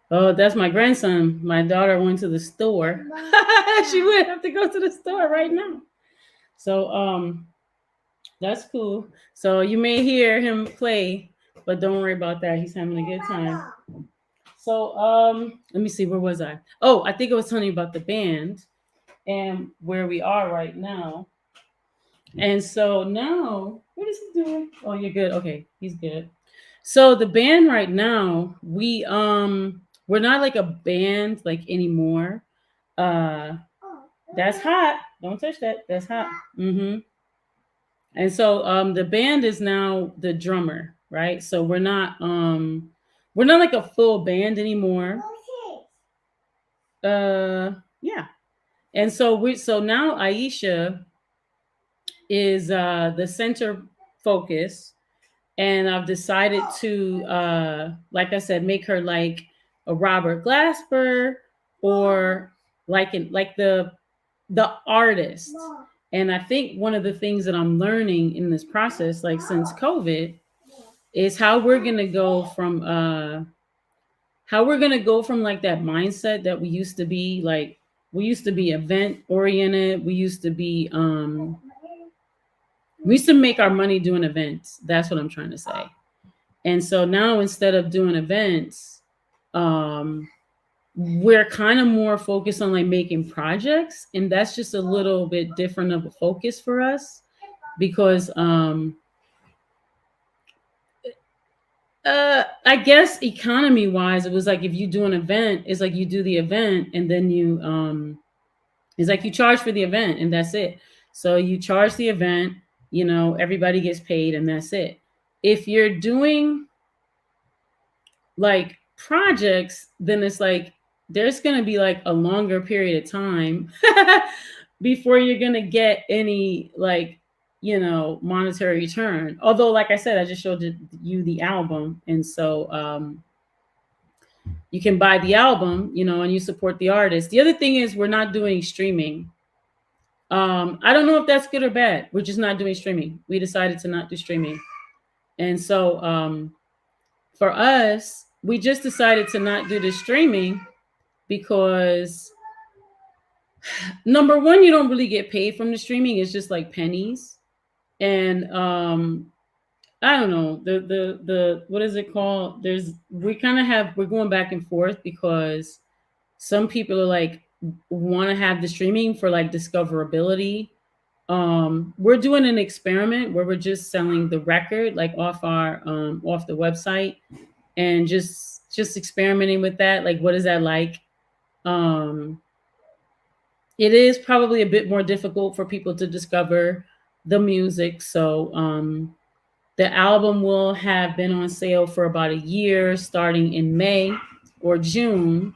Oh, that's my grandson. My daughter went to the store. She would have to go to the store right now. So that's cool. So you may hear him play, but don't worry about that. He's having a good time. So let me see, where was I? Oh, I think I was telling you about the band and where we are right now. And so now, what is he doing? Oh, you're good. Okay, he's good. So the band right now, we're not like a band like anymore. Uh that's hot. Don't touch that. That's hot. And so the band is now the drummer, right? So we're not like a full band anymore. Yeah. And so now Aisha is the center focus, and I've decided to like I said, make her like a Robert Glasper, or like the artist. And I think one of the things that I'm learning in this process, like since COVID, is how we're gonna go from like that mindset that we used to be. Like we used to be event oriented. We used to make our money doing events. That's what I'm trying to say. And so now, instead of doing events, um, we're kind of more focused on like making projects, and that's just a little bit different of a focus for us, because I guess economy wise, it was like if you do an event, it's like you do the event and then it's like you charge for the event and that's it. So you charge the event, everybody gets paid and that's it. If you're doing like projects, then it's like there's going to be like a longer period of time before you're going to get any like, monetary return. Although, like I said, I just showed you the album. And so you can buy the album, and you support the artist. The other thing is we're not doing streaming. I don't know if that's good or bad. We're just not doing streaming. We decided to not do streaming. And so for us, we just decided to not do the streaming because number one, you don't really get paid from the streaming. It's just like pennies. And I don't know, the what is it called? We kind of we're going back and forth because some people are like want to have the streaming for like discoverability. We're doing an experiment where we're just selling the record like off the website and just experimenting with that. Like, what is that like? Um, it is probably a bit more difficult for people to discover the music. So the album will have been on sale for about a year, starting in May or June.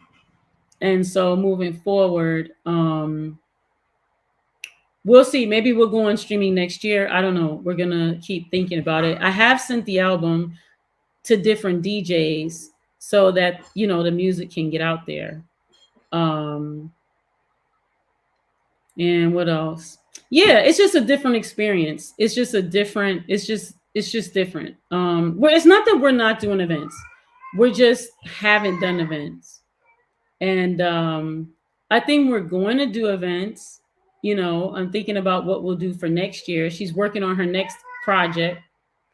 And so moving forward, we'll see. Maybe we'll go on streaming next year. I don't know. We're gonna keep thinking about it. I have sent the album to different DJs so that the music can get out there. Um, and what else? Yeah, it's just a different experience. It's just a different. It's just different. Well, it's not that we're not doing events. We're just haven't done events. And I think we're going to do events. I'm thinking about what we'll do for next year. She's working on her next project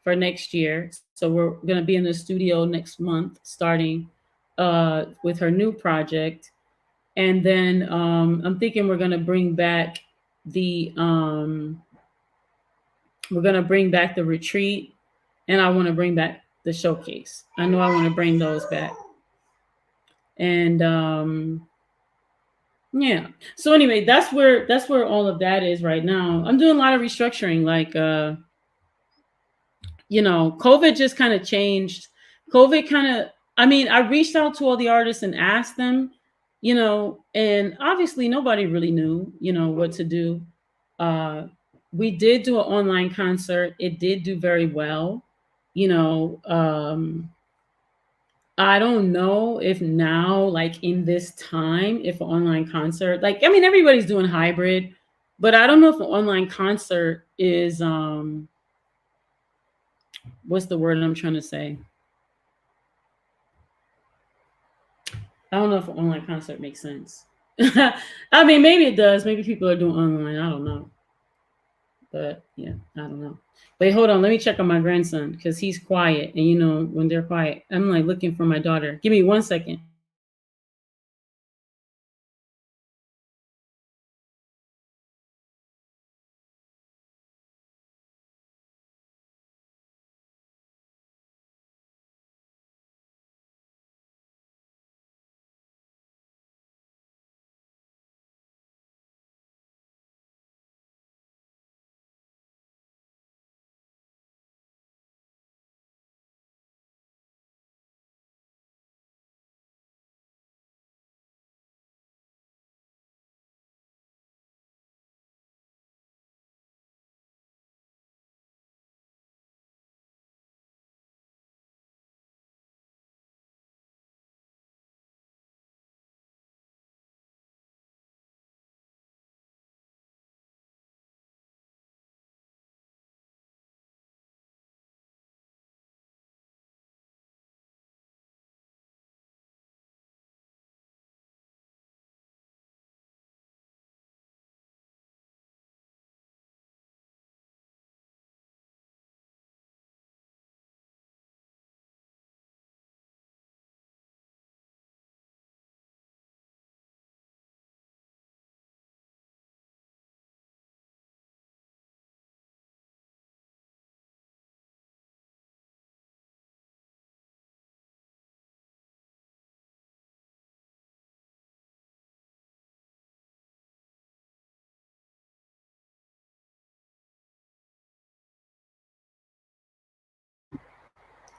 for next year. So we're going to be in the studio next month, starting with her new project. And then I'm thinking the we're going to bring back the retreat, and I want to bring back the showcase. I know I want to bring those back. And yeah. So anyway, that's where all of that is right now. I'm doing a lot of restructuring. Like COVID just kind of changed. COVID kind of I mean, I reached out to all the artists and asked them, and obviously nobody really knew, what to do. Uh we did do an online concert. It did do very well. You know, I don't know if now, like in this time, if an online concert, like, I mean, everybody's doing hybrid, but I don't know if an online concert is, what's the word I'm trying to say? I don't know if an online concert makes sense. I mean, maybe it does. Maybe people are doing online. I don't know. But yeah, I don't know. Wait, hold on. Let me check on my grandson because he's quiet. And when they're quiet, I'm like looking for my daughter. Give me 1 second.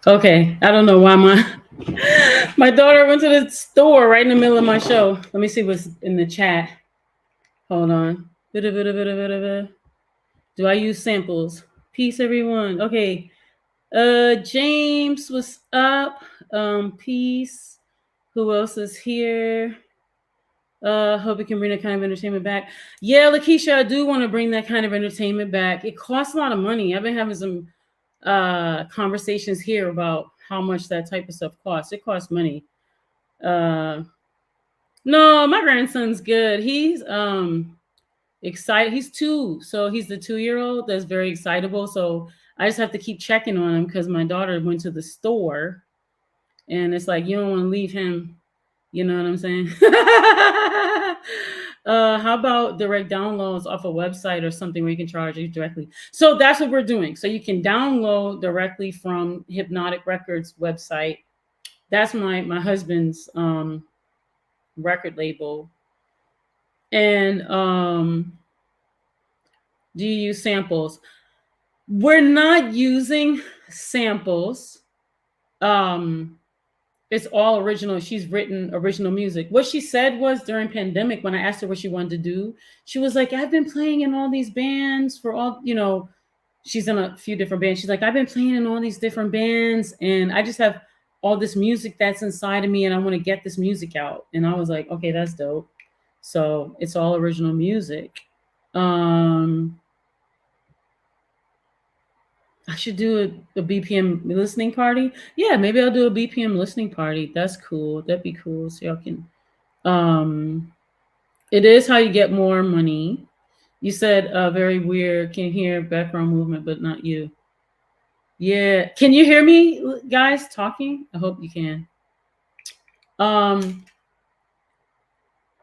Okay. I don't know why my daughter went to the store right in the middle of my show. Let me see what's in the chat. Hold on. Do I use samples? Peace, everyone. Okay. James was up. Peace. Who else is here? Hope we can bring that kind of entertainment back. Yeah, Lakeisha, I do want to bring that kind of entertainment back. It costs a lot of money. I've been having some conversations here about how much that type of stuff costs. It costs money. Uh, no, my grandson's good. He's excited. He's 2, so he's the 2-year old that's very excitable. So I just have to keep checking on him because my daughter went to the store, and it's like you don't want to leave him. You know what I'm saying? How about direct downloads off a website or something where you can charge you directly? So that's what we're doing. So you can download directly from Hypnotic Records website. That's my husband's record label. And do you use samples? We're not using samples. Um, it's all original. She's written original music. What she said was during pandemic, when I asked her what she wanted to do, she was like, I've been playing in all these bands for all, she's in a few different bands. She's like, I've been playing in all these different bands and I just have all this music that's inside of me and I want to get this music out. And I was like, okay, that's dope. So it's all original music. I should do a BPM listening party. Yeah, maybe I'll do a BPM listening party. That's cool. That'd be cool. So y'all can. Um, it is how you get more money. You said very weird. Can hear background movement, but not you. Yeah. Can you hear me, guys, talking? I hope you can. Um,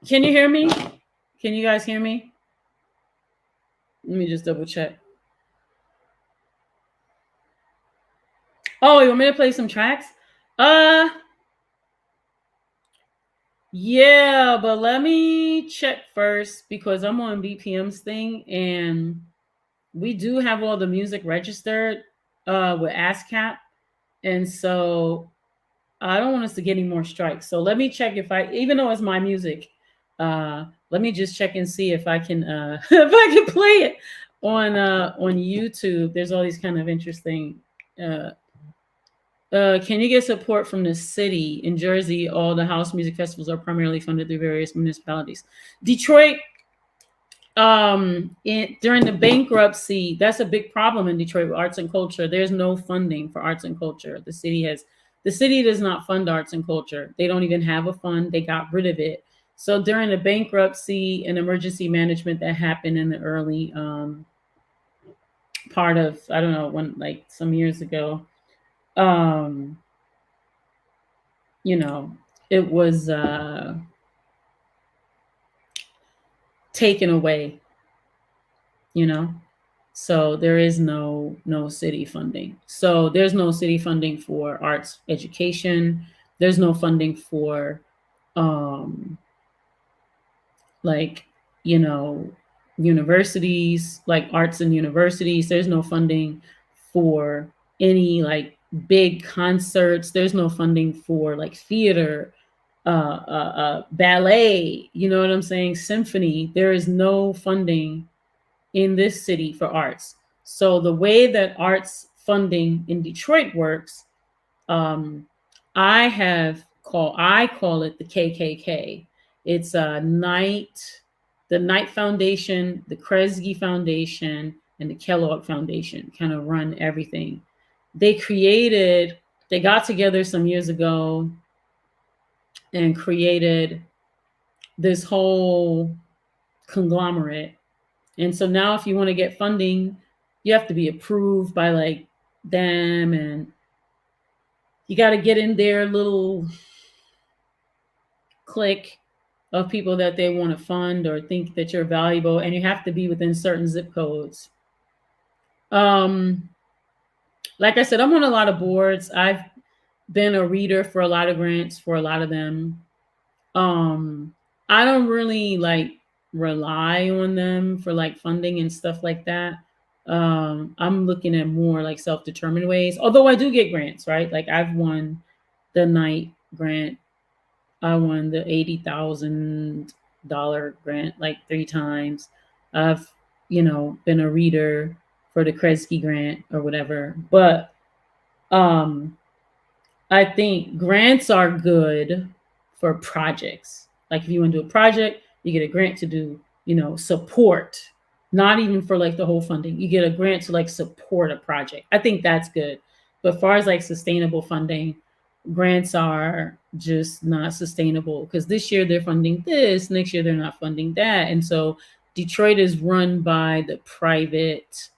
can you hear me? Can you guys hear me? Let me just double check. Oh, you want me to play some tracks? Yeah, but let me check first because I'm on BPM's thing and we do have all the music registered with ASCAP. And so I don't want us to get any more strikes. So let me check if I, even though it's my music, let me just check and see if I can if I can play it on YouTube. There's all these kind of interesting can you get support from the city? In Jersey, all the house music festivals are primarily funded through various municipalities. Detroit, during the bankruptcy, that's a big problem in Detroit with arts and culture. There's no funding for arts and culture. The city does not fund arts and culture. They don't even have a fund. They got rid of it. So during the bankruptcy and emergency management that happened in the early part of, I don't know, when, like some years ago, um it was taken away, you know so there is no city funding. So there's no city funding for arts education. There's no funding for um like you know universities, like arts and universities. There's no funding for any like big concerts. There's no funding for like theater, ballet, you know what I'm saying, symphony. There is no funding in this city for arts. So the way that arts funding in Detroit works, um, I call it the KKK. It's the Knight Foundation, the Kresge Foundation, and the Kellogg Foundation kind of run everything. They got together some years ago and created this whole conglomerate. And so now if you want to get funding, you have to be approved by like them, and you got to get in their little clique of people that they want to fund or think that you're valuable, and you have to be within certain zip codes. Like I said, I'm on a lot of boards. I've been a reader for a lot of grants for a lot of them. I don't really like rely on them for like funding and stuff like that. I'm looking at more like self-determined ways, although I do get grants, right? Like I've won the Knight grant. I won the $80,000 grant like 3 times. I've, been a reader for the Kresge grant or whatever. But I think grants are good for projects. Like if you want to do a project, you get a grant to do, support, not even for like the whole funding. You get a grant to like support a project. I think that's good. But as far as like sustainable funding, grants are just not sustainable because this year they're funding this, next year they're not funding that. And so Detroit is run by the private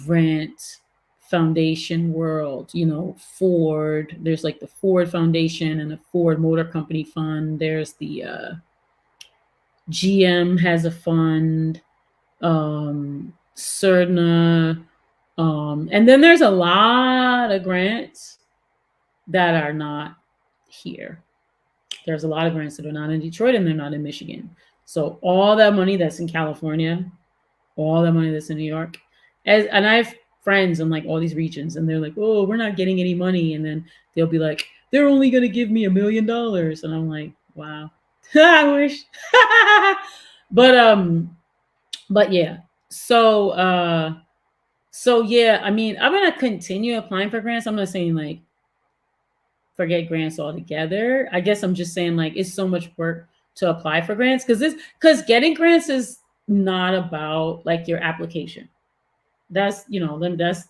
grant foundation world. Ford, there's like the Ford Foundation and the Ford Motor Company Fund. There's the GM has a fund, Cerna, and then there's a lot of grants that are not here. There's a lot of grants that are not in Detroit and they're not in Michigan. So all that money that's in California, all that money that's in New York, and I have friends in like all these regions, and they're like, "Oh, we're not getting any money," and then they'll be like, "They're only gonna give me $1 million," and I'm like, "Wow, I wish." but but yeah, so yeah, I mean, I'm gonna continue applying for grants. I'm not saying like forget grants altogether. I guess I'm just saying like it's so much work to apply for grants because getting grants is not about like your application. That's that's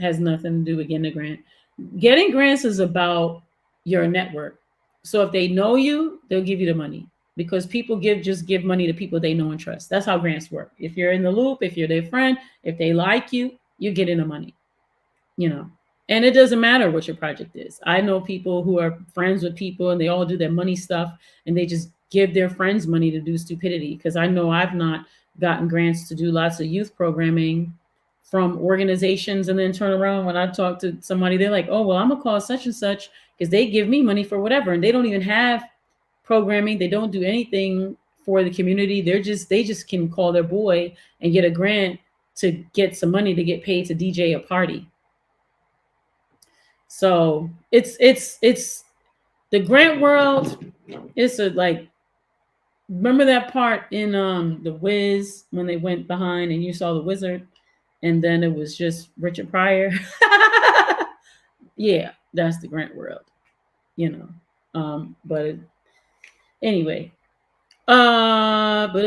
has nothing to do with getting a grant. Getting grants is about your network. So if they know you, they'll give you the money because people give money to people they know and trust. That's how grants work. If you're in the loop, if you're their friend, if they like you, you're getting the money. you know and it doesn't matter what your project is. I know people who are friends with people and they all do their money stuff and they just give their friends money to do stupidity, because I know I've not gotten grants to do lots of youth programming from organizations and then turn around when I talk to somebody, they're like, oh well, I'm gonna call such and such because they give me money for whatever, and they don't even have programming, they don't do anything for the community. They just can call their boy and get a grant to get some money to get paid to DJ a party. So it's the grant world. It's a like, remember that part in the Wiz when they went behind and you saw the wizard, and then it was just Richard Pryor. Yeah, that's the grant world, you know. But anyway, but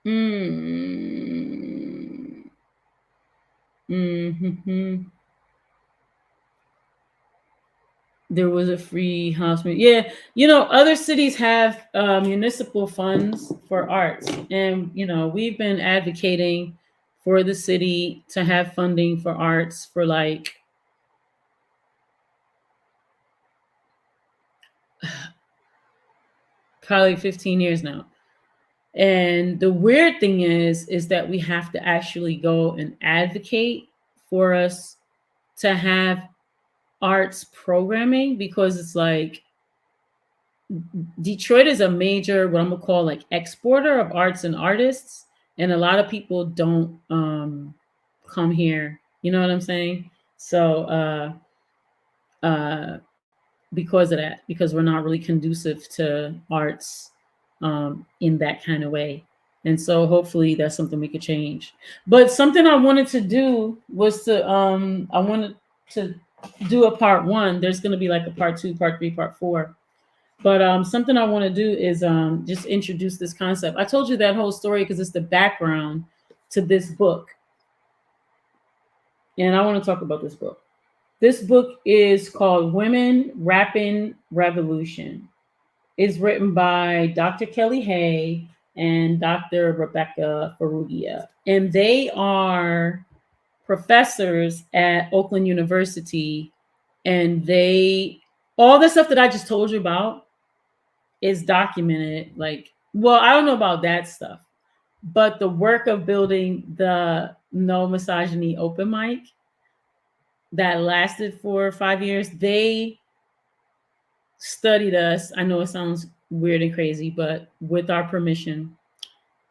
Mm. Mhm. There was a free house. Yeah, other cities have municipal funds for arts, and we've been advocating for the city to have funding for arts for like probably 15 years now. And the weird thing is that we have to actually go and advocate for us to have arts programming, because it's like Detroit is a major, what I'm gonna call like exporter of arts and artists, and a lot of people don't come here. You know what I'm saying? So uh, because of that, because we're not really conducive to arts in that kind of way, and so hopefully that's something we could change. But something I wanted to do was to I wanted to do a part one. There's going to be like a part two, part three, part four. But something I want to do is just introduce this concept. I told you that whole story because it's the background to this book. And I want to talk about this book. This book is called Women Rappin Revolution. It's written by Dr. Kelly Hay and Dr. Rebecca Ferrugia. And they are professors at Oakland University. And all the stuff that I just told you about is documented. Like, well, I don't know about that stuff, but the work of building the no misogyny open mic that lasted for 5 years, they studied us. I know it sounds weird and crazy, but with our permission,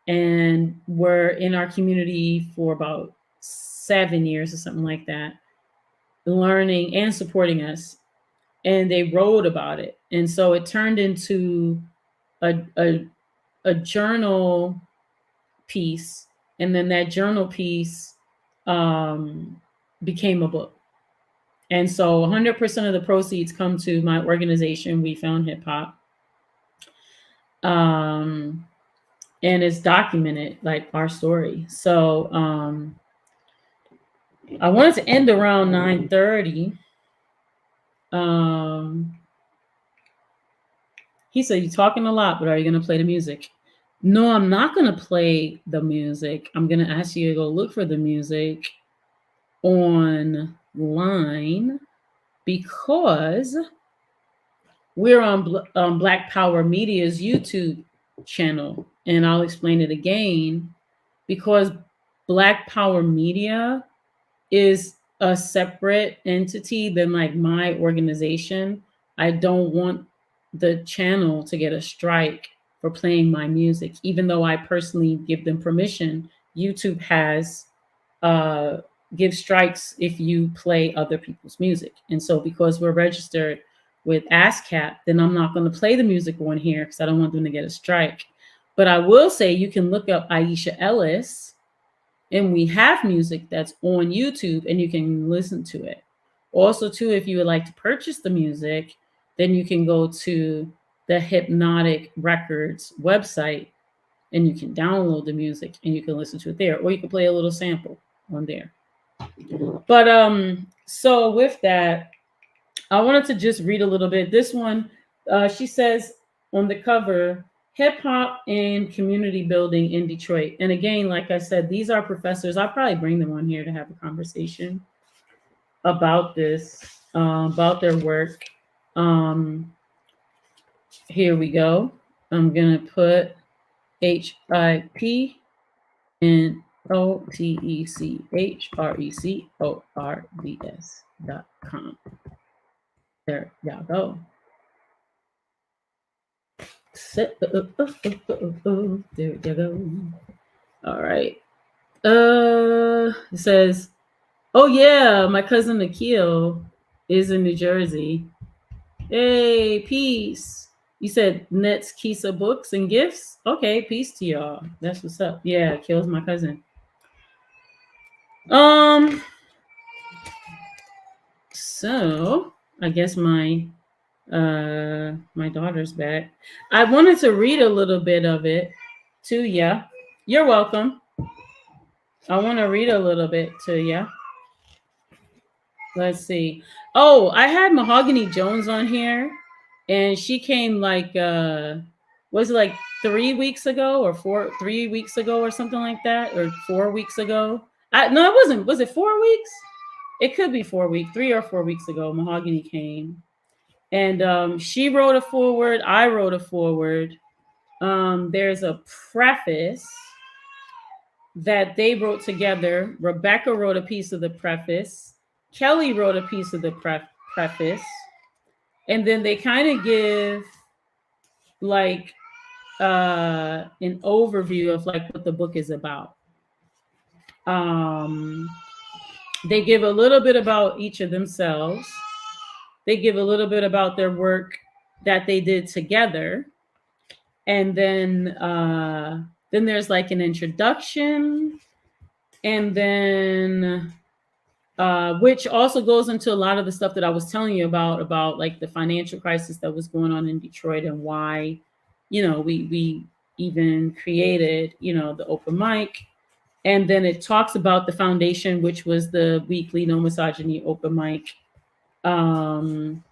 and were in our community for about 7 years or something like that, learning and supporting us. And they wrote about it. And so it turned into a a journal piece, and then that journal piece became a book. And so 100% of the proceeds come to my organization, We Found Hip Hop. And it's documented, like our story. So I wanted to end around 9:30. He said, "You're talking a lot, but are you going to play the music?" No, I'm not going to play the music. I'm going to ask you to go look for the music online because we're on Black Power Media's YouTube channel. And I'll explain it again. Because Black Power Media is a separate entity than like my organization, I don't want the channel to get a strike for playing my music, even though I personally give them permission. YouTube has give strikes if you play other people's music. And so because we're registered with ASCAP, then I'm not going to play the music on here because I don't want them to get a strike. But I will say you can look up Aisha Ellis, and we have music that's on YouTube and you can listen to it. Also, too, if you would like to purchase the music, then you can go to the Hypnotic Records website and you can download the music and you can listen to it there, or you can play a little sample on there. But so with that, I wanted to just read a little bit. This one, she says on the cover, hip hop and community building in Detroit. And again, like I said, these are professors. I'll probably bring them on here to have a conversation about this, about their work. Here we go. I'm going to put HIPNOTECHRECORDS.com. There y'all go. There you go. All right. It says, "Oh yeah, my cousin Nikhil is in New Jersey. Hey, peace." You said Nets Kisa Books and Gifts. Okay, peace to y'all. That's what's up. Yeah, Kill's my cousin. So I guess my daughter's back. I wanted to read a little bit of it to ya. You're welcome. I want to read a little bit to ya. Let's see. Oh, I had Mahogany Jones on here, and she came like was it like 3 weeks ago or 3 weeks ago or something like that, or 4 weeks ago? No, it wasn't. Was it 4 weeks? It could be 4 weeks, 3 or 4 weeks ago. Mahogany came. And she wrote a foreword. I wrote a foreword. There's a preface that they wrote together. Rebecca wrote a piece of the preface. Kelly wrote a piece of the preface. And then they kind of give like an overview of like what the book is about. They give a little bit about each of themselves. They give a little bit about their work that they did together. And then there's like an introduction. And then, which also goes into a lot of the stuff that I was telling you about like the financial crisis that was going on in Detroit and why, we even created, the open mic. And then it talks about the foundation, which was the weekly No Misogyny open mic. And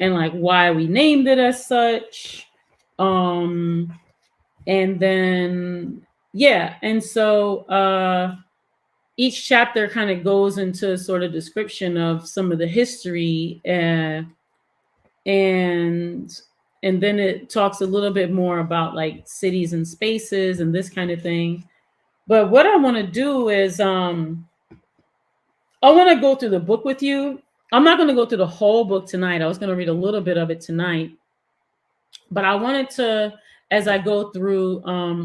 like why we named it as such. And then, yeah. And so each chapter kind of goes into sort of description of some of the history and then it talks a little bit more about like cities and spaces and this kind of thing. But what I want to do is I want to go through the book with you. I'm not going to go through the whole book tonight. I was going to read a little bit of it tonight. But I wanted to, as I go through,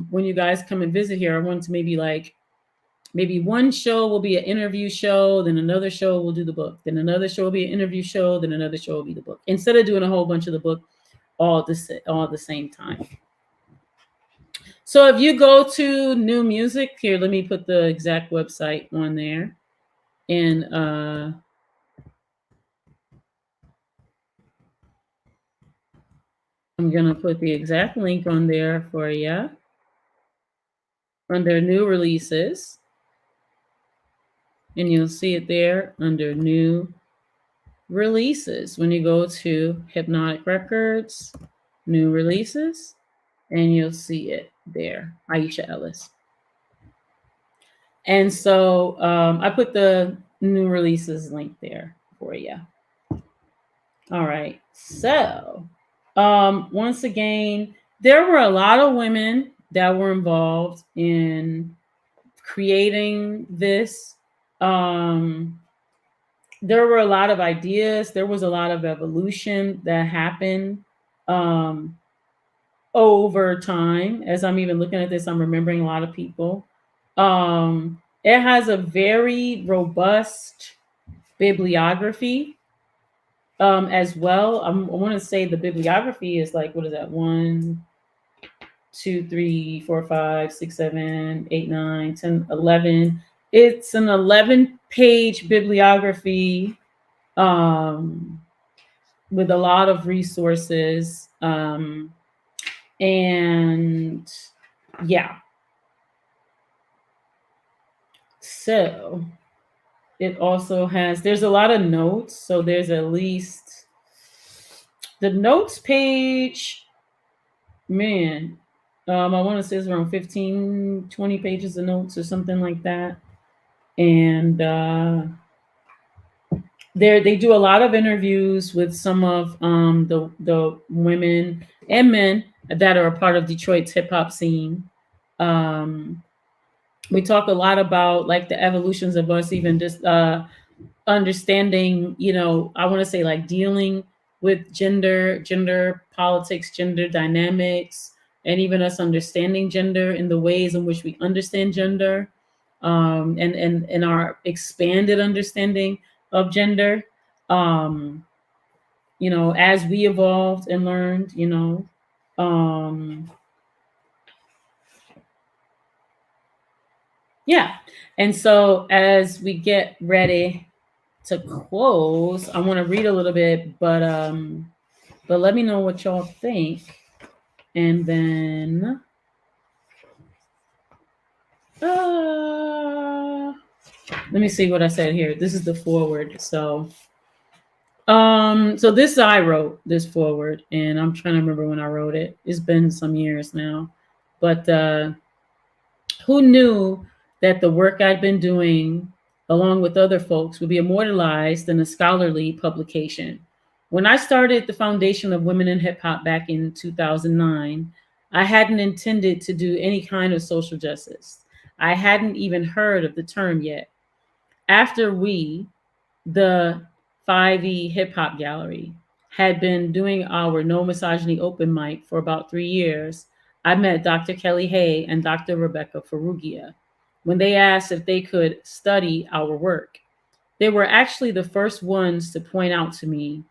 when you guys come and visit here, I wanted to maybe one show will be an interview show, then another show will do the book, then another show will be an interview show, then another show will be the book, instead of doing a whole bunch of the book all at the same time. So if you go to new music, here, let me put the exact website on there. And I'm going to put the exact link on there for you under new releases. And you'll see it there under new releases. When you go to Hypnotic Records, new releases, and you'll see it there, Aisha Ellis. And so I put the new releases link there for you. All right. So once again, there were a lot of women that were involved in creating this. There were a lot of ideas. There was a lot of evolution that happened um, over time. As I'm even looking at this, I'm remembering a lot of people. It has a very robust bibliography as well. I want to say the bibliography is like, what is that? 1, 2, 3, 4, 5, 6, 7, 8, 9, 10, 11. It's an 11-page bibliography with a lot of resources. And yeah. So it also has, there's a lot of notes. So there's at least the notes page, man, I want to say it's around 15, 20 pages of notes or something like that. And they do a lot of interviews with some of the women and men that are a part of Detroit's hip hop scene. We talk a lot about like the evolutions of us, even just understanding, I want to say like dealing with gender politics, gender dynamics, and even us understanding gender in the ways in which we understand gender, and our expanded understanding of gender, as we evolved and learned, yeah. And so as we get ready to close, I want to read a little bit, but let me know what y'all think. And then let me see what I said here. This is the forward. So this I wrote this forward, and I'm trying to remember when I wrote it. It's been some years now. But who knew that the work I'd been doing along with other folks would be immortalized in a scholarly publication? When I started the Foundation of Women in Hip Hop back in 2009, I hadn't intended to do any kind of social justice. I hadn't even heard of the term yet. After we, the 5E Hip Hop Gallery, had been doing our No Misogyny open mic for about 3 years, I met Dr. Kelly Hay and Dr. Rebecca Ferrugia when they asked if they could study our work. They were actually the first ones to point out to me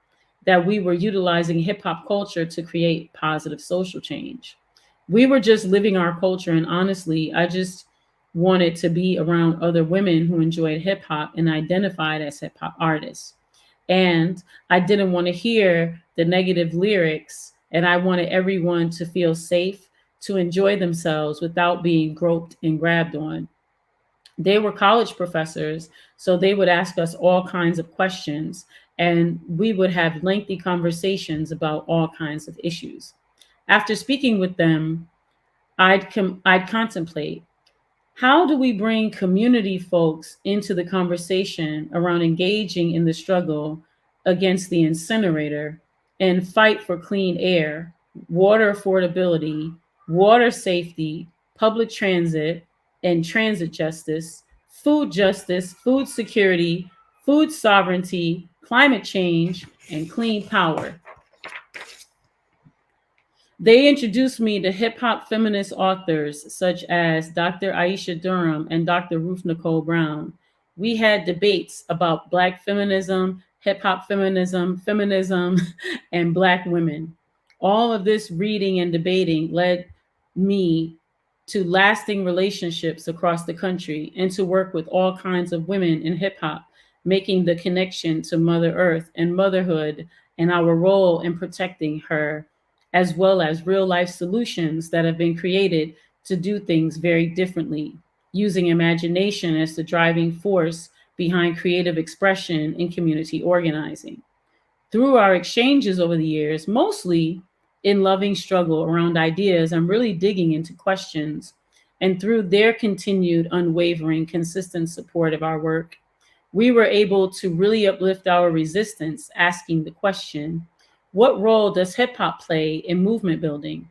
that we were utilizing hip hop culture to create positive social change. We were just living our culture, and honestly, I just wanted to be around other women who enjoyed hip hop and identified as hip hop artists. And I didn't want to hear the negative lyrics, and I wanted everyone to feel safe to enjoy themselves without being groped and grabbed on. They were college professors, so they would ask us all kinds of questions, and we would have lengthy conversations about all kinds of issues. After speaking with them, I'd contemplate, how do we bring community folks into the conversation around engaging in the struggle against the incinerator and fight for clean air, water affordability, water safety, public transit and transit justice, food security, food sovereignty, climate change, and clean power? They introduced me to hip hop feminist authors such as Dr. Aisha Durham and Dr. Ruth Nicole Brown. We had debates about Black feminism, hip hop feminism, and Black women. All of this reading and debating led me to lasting relationships across the country, and to work with all kinds of women in hip hop, making the connection to Mother Earth and motherhood and our role in protecting her, as well as real life solutions that have been created to do things very differently, using imagination as the driving force behind creative expression in community organizing. Through our exchanges over the years, mostly in loving struggle around ideas and really digging into questions, and through their continued, unwavering, consistent support of our work, we were able to really uplift our resistance, asking the question, what role does hip hop play in movement building?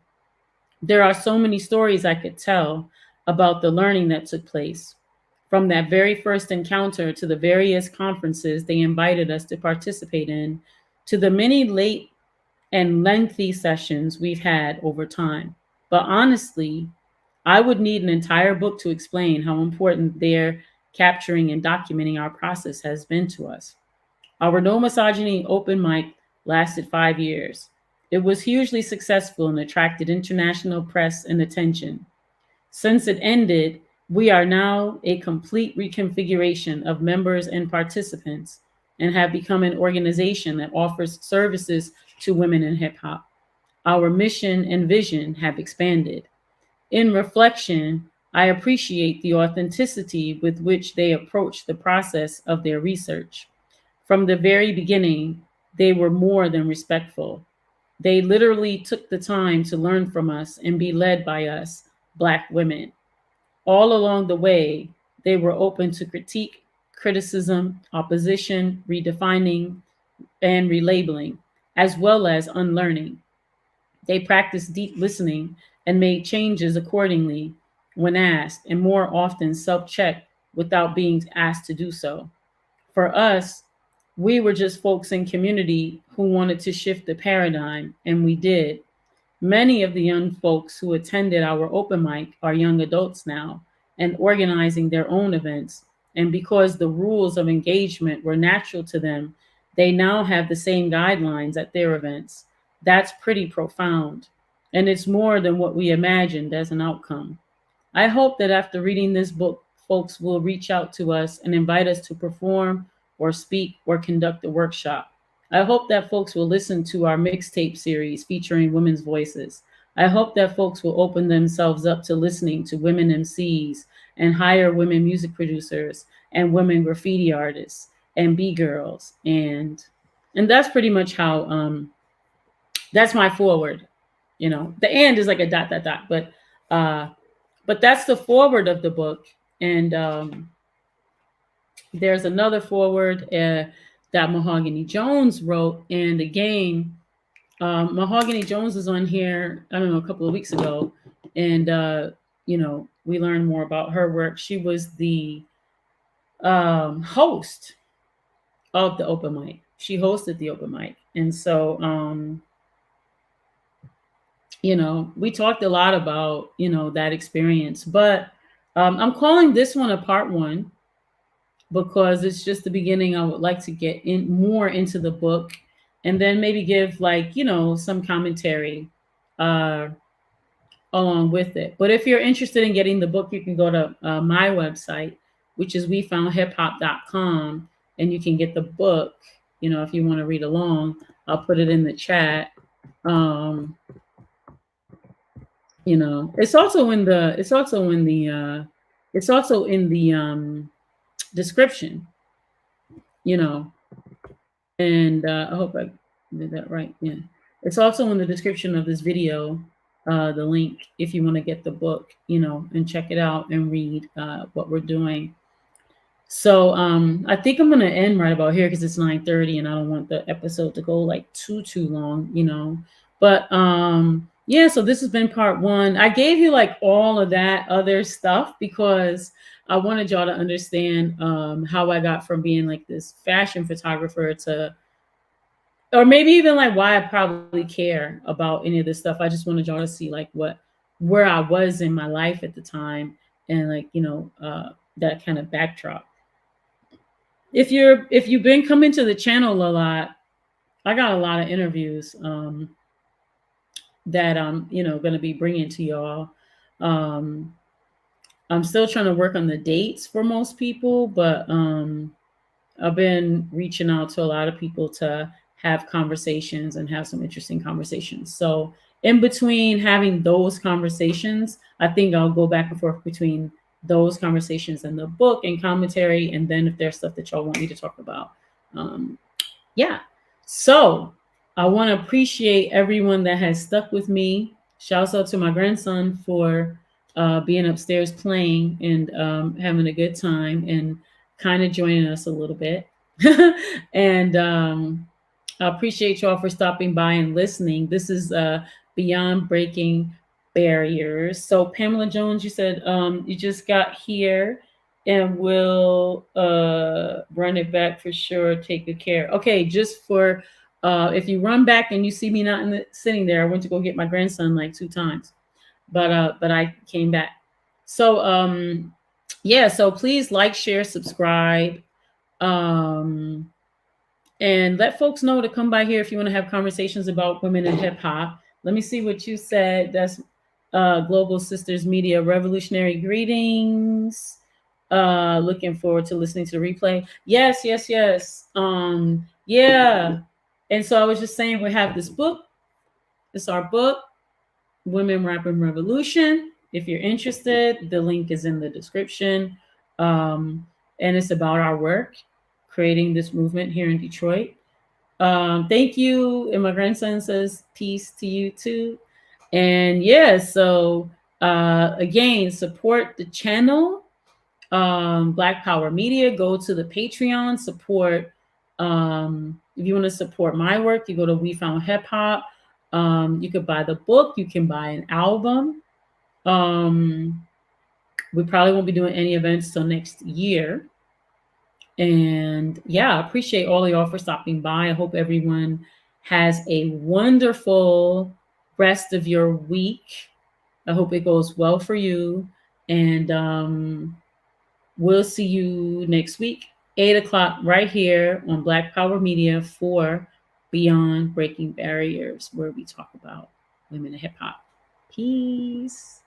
There are so many stories I could tell about the learning that took place, from that very first encounter to the various conferences they invited us to participate in, to the many late and lengthy sessions we've had over time. But honestly, I would need an entire book to explain how important their capturing and documenting our process has been to us. Our No Misogyny open mic lasted 5 years. It was hugely successful and attracted international press and attention. Since it ended, we are now a complete reconfiguration of members and participants and have become an organization that offers services to women in hip hop. Our mission and vision have expanded. In reflection, I appreciate the authenticity with which they approach the process of their research. From the very beginning, they were more than respectful. They literally took the time to learn from us and be led by us, Black women. All along the way, they were open to critique, criticism, opposition, redefining, and relabeling, as well as unlearning. They practiced deep listening and made changes accordingly when asked, and more often self checked without being asked to do so. For us, we were just folks in community who wanted to shift the paradigm, and we did. Many of the young folks who attended our open mic are young adults now and organizing their own events. And because the rules of engagement were natural to them, they now have the same guidelines at their events. That's pretty profound. And it's more than what we imagined as an outcome. I hope that after reading this book, folks will reach out to us and invite us to perform or speak or conduct a workshop. I hope that folks will listen to our mixtape series featuring women's voices. I hope that folks will open themselves up to listening to women MCs and hire women music producers and women graffiti artists and B girls, and that's pretty much how that's my forward. You know, the and is like a dot dot dot, uh but that's the forward of the book. And there's another forward that Mahogany Jones wrote. And again, Mahogany Jones was on here, I don't know, a couple of weeks ago. And, you know, we learned more about her work. She was the host of the open mic. She hosted the open mic. And so, you know, we talked a lot about, you know, that experience. But I'm calling this one a part one because it's just the beginning. I would like to get in more into the book and then maybe give, like, you know, some commentary uh, along with it. But if you're interested in getting the book, you can go to my website, which is wefoundhiphop.com, and you can get the book. You know, if you want to read along, I'll put it in the chat. You know, it's also in the description. You know, and I hope I did that right. Yeah, it's also in the description of this video. The link if you want to get the book, you know, and check it out and read what we're doing. So I think I'm gonna end right about here because it's 9:30 and I don't want the episode to go like too long, you know. But yeah, so this has been part one. I gave you like all of that other stuff because I wanted y'all to understand how I got from being like this fashion photographer to, or maybe even like why I probably care about any of this stuff. I just wanted y'all to see like where I was in my life at the time, and like, you know, that kind of backdrop. If you've been coming to the channel a lot, I got a lot of interviews that I'm, you know, going to be bringing to y'all. Um, I'm still trying to work on the dates for most people, but I've been reaching out to a lot of people to have conversations and have some interesting conversations. So, in between having those conversations, I think I'll go back and forth between those conversations and the book and commentary. And then if there's stuff that y'all want me to talk about, um, yeah. So I want to appreciate everyone that has stuck with me. Shouts out to my grandson for being upstairs playing and having a good time and kind of joining us a little bit. And I appreciate y'all for stopping by and listening. This is Beyond Breaking Barriers. So, Pamela Jones, you said you just got here and we'll run it back for sure. Take good care. Okay, just for if you run back and you see me not sitting there, I went to go get my grandson like 2 times, but I came back. So yeah, so please like, share, subscribe, um, and let folks know to come by here if you want to have conversations about women in hip hop. Let me see what you said. That's Global Sisters Media Revolutionary Greetings. Looking forward to listening to the replay. Yes, yes, yes. Yeah. And so I was just saying we have this book. It's our book, Women Rappin Revolution. If you're interested, the link is in the description. And it's about our work creating this movement here in Detroit. Thank you. And my grandson says peace to you too. And yeah, so again, support the channel, Black Power Media. Go to the Patreon, support. If you want to support my work, you go to We Found Hip Hop. You could buy the book, you can buy an album. We probably won't be doing any events till next year. And yeah, I appreciate all of y'all for stopping by. I hope everyone has a wonderful rest of your week. I hope it goes well for you. And we'll see you next week, 8 o'clock, right here on Black Power Media for Beyond Breaking Barriers, where we talk about women in hip hop. Peace.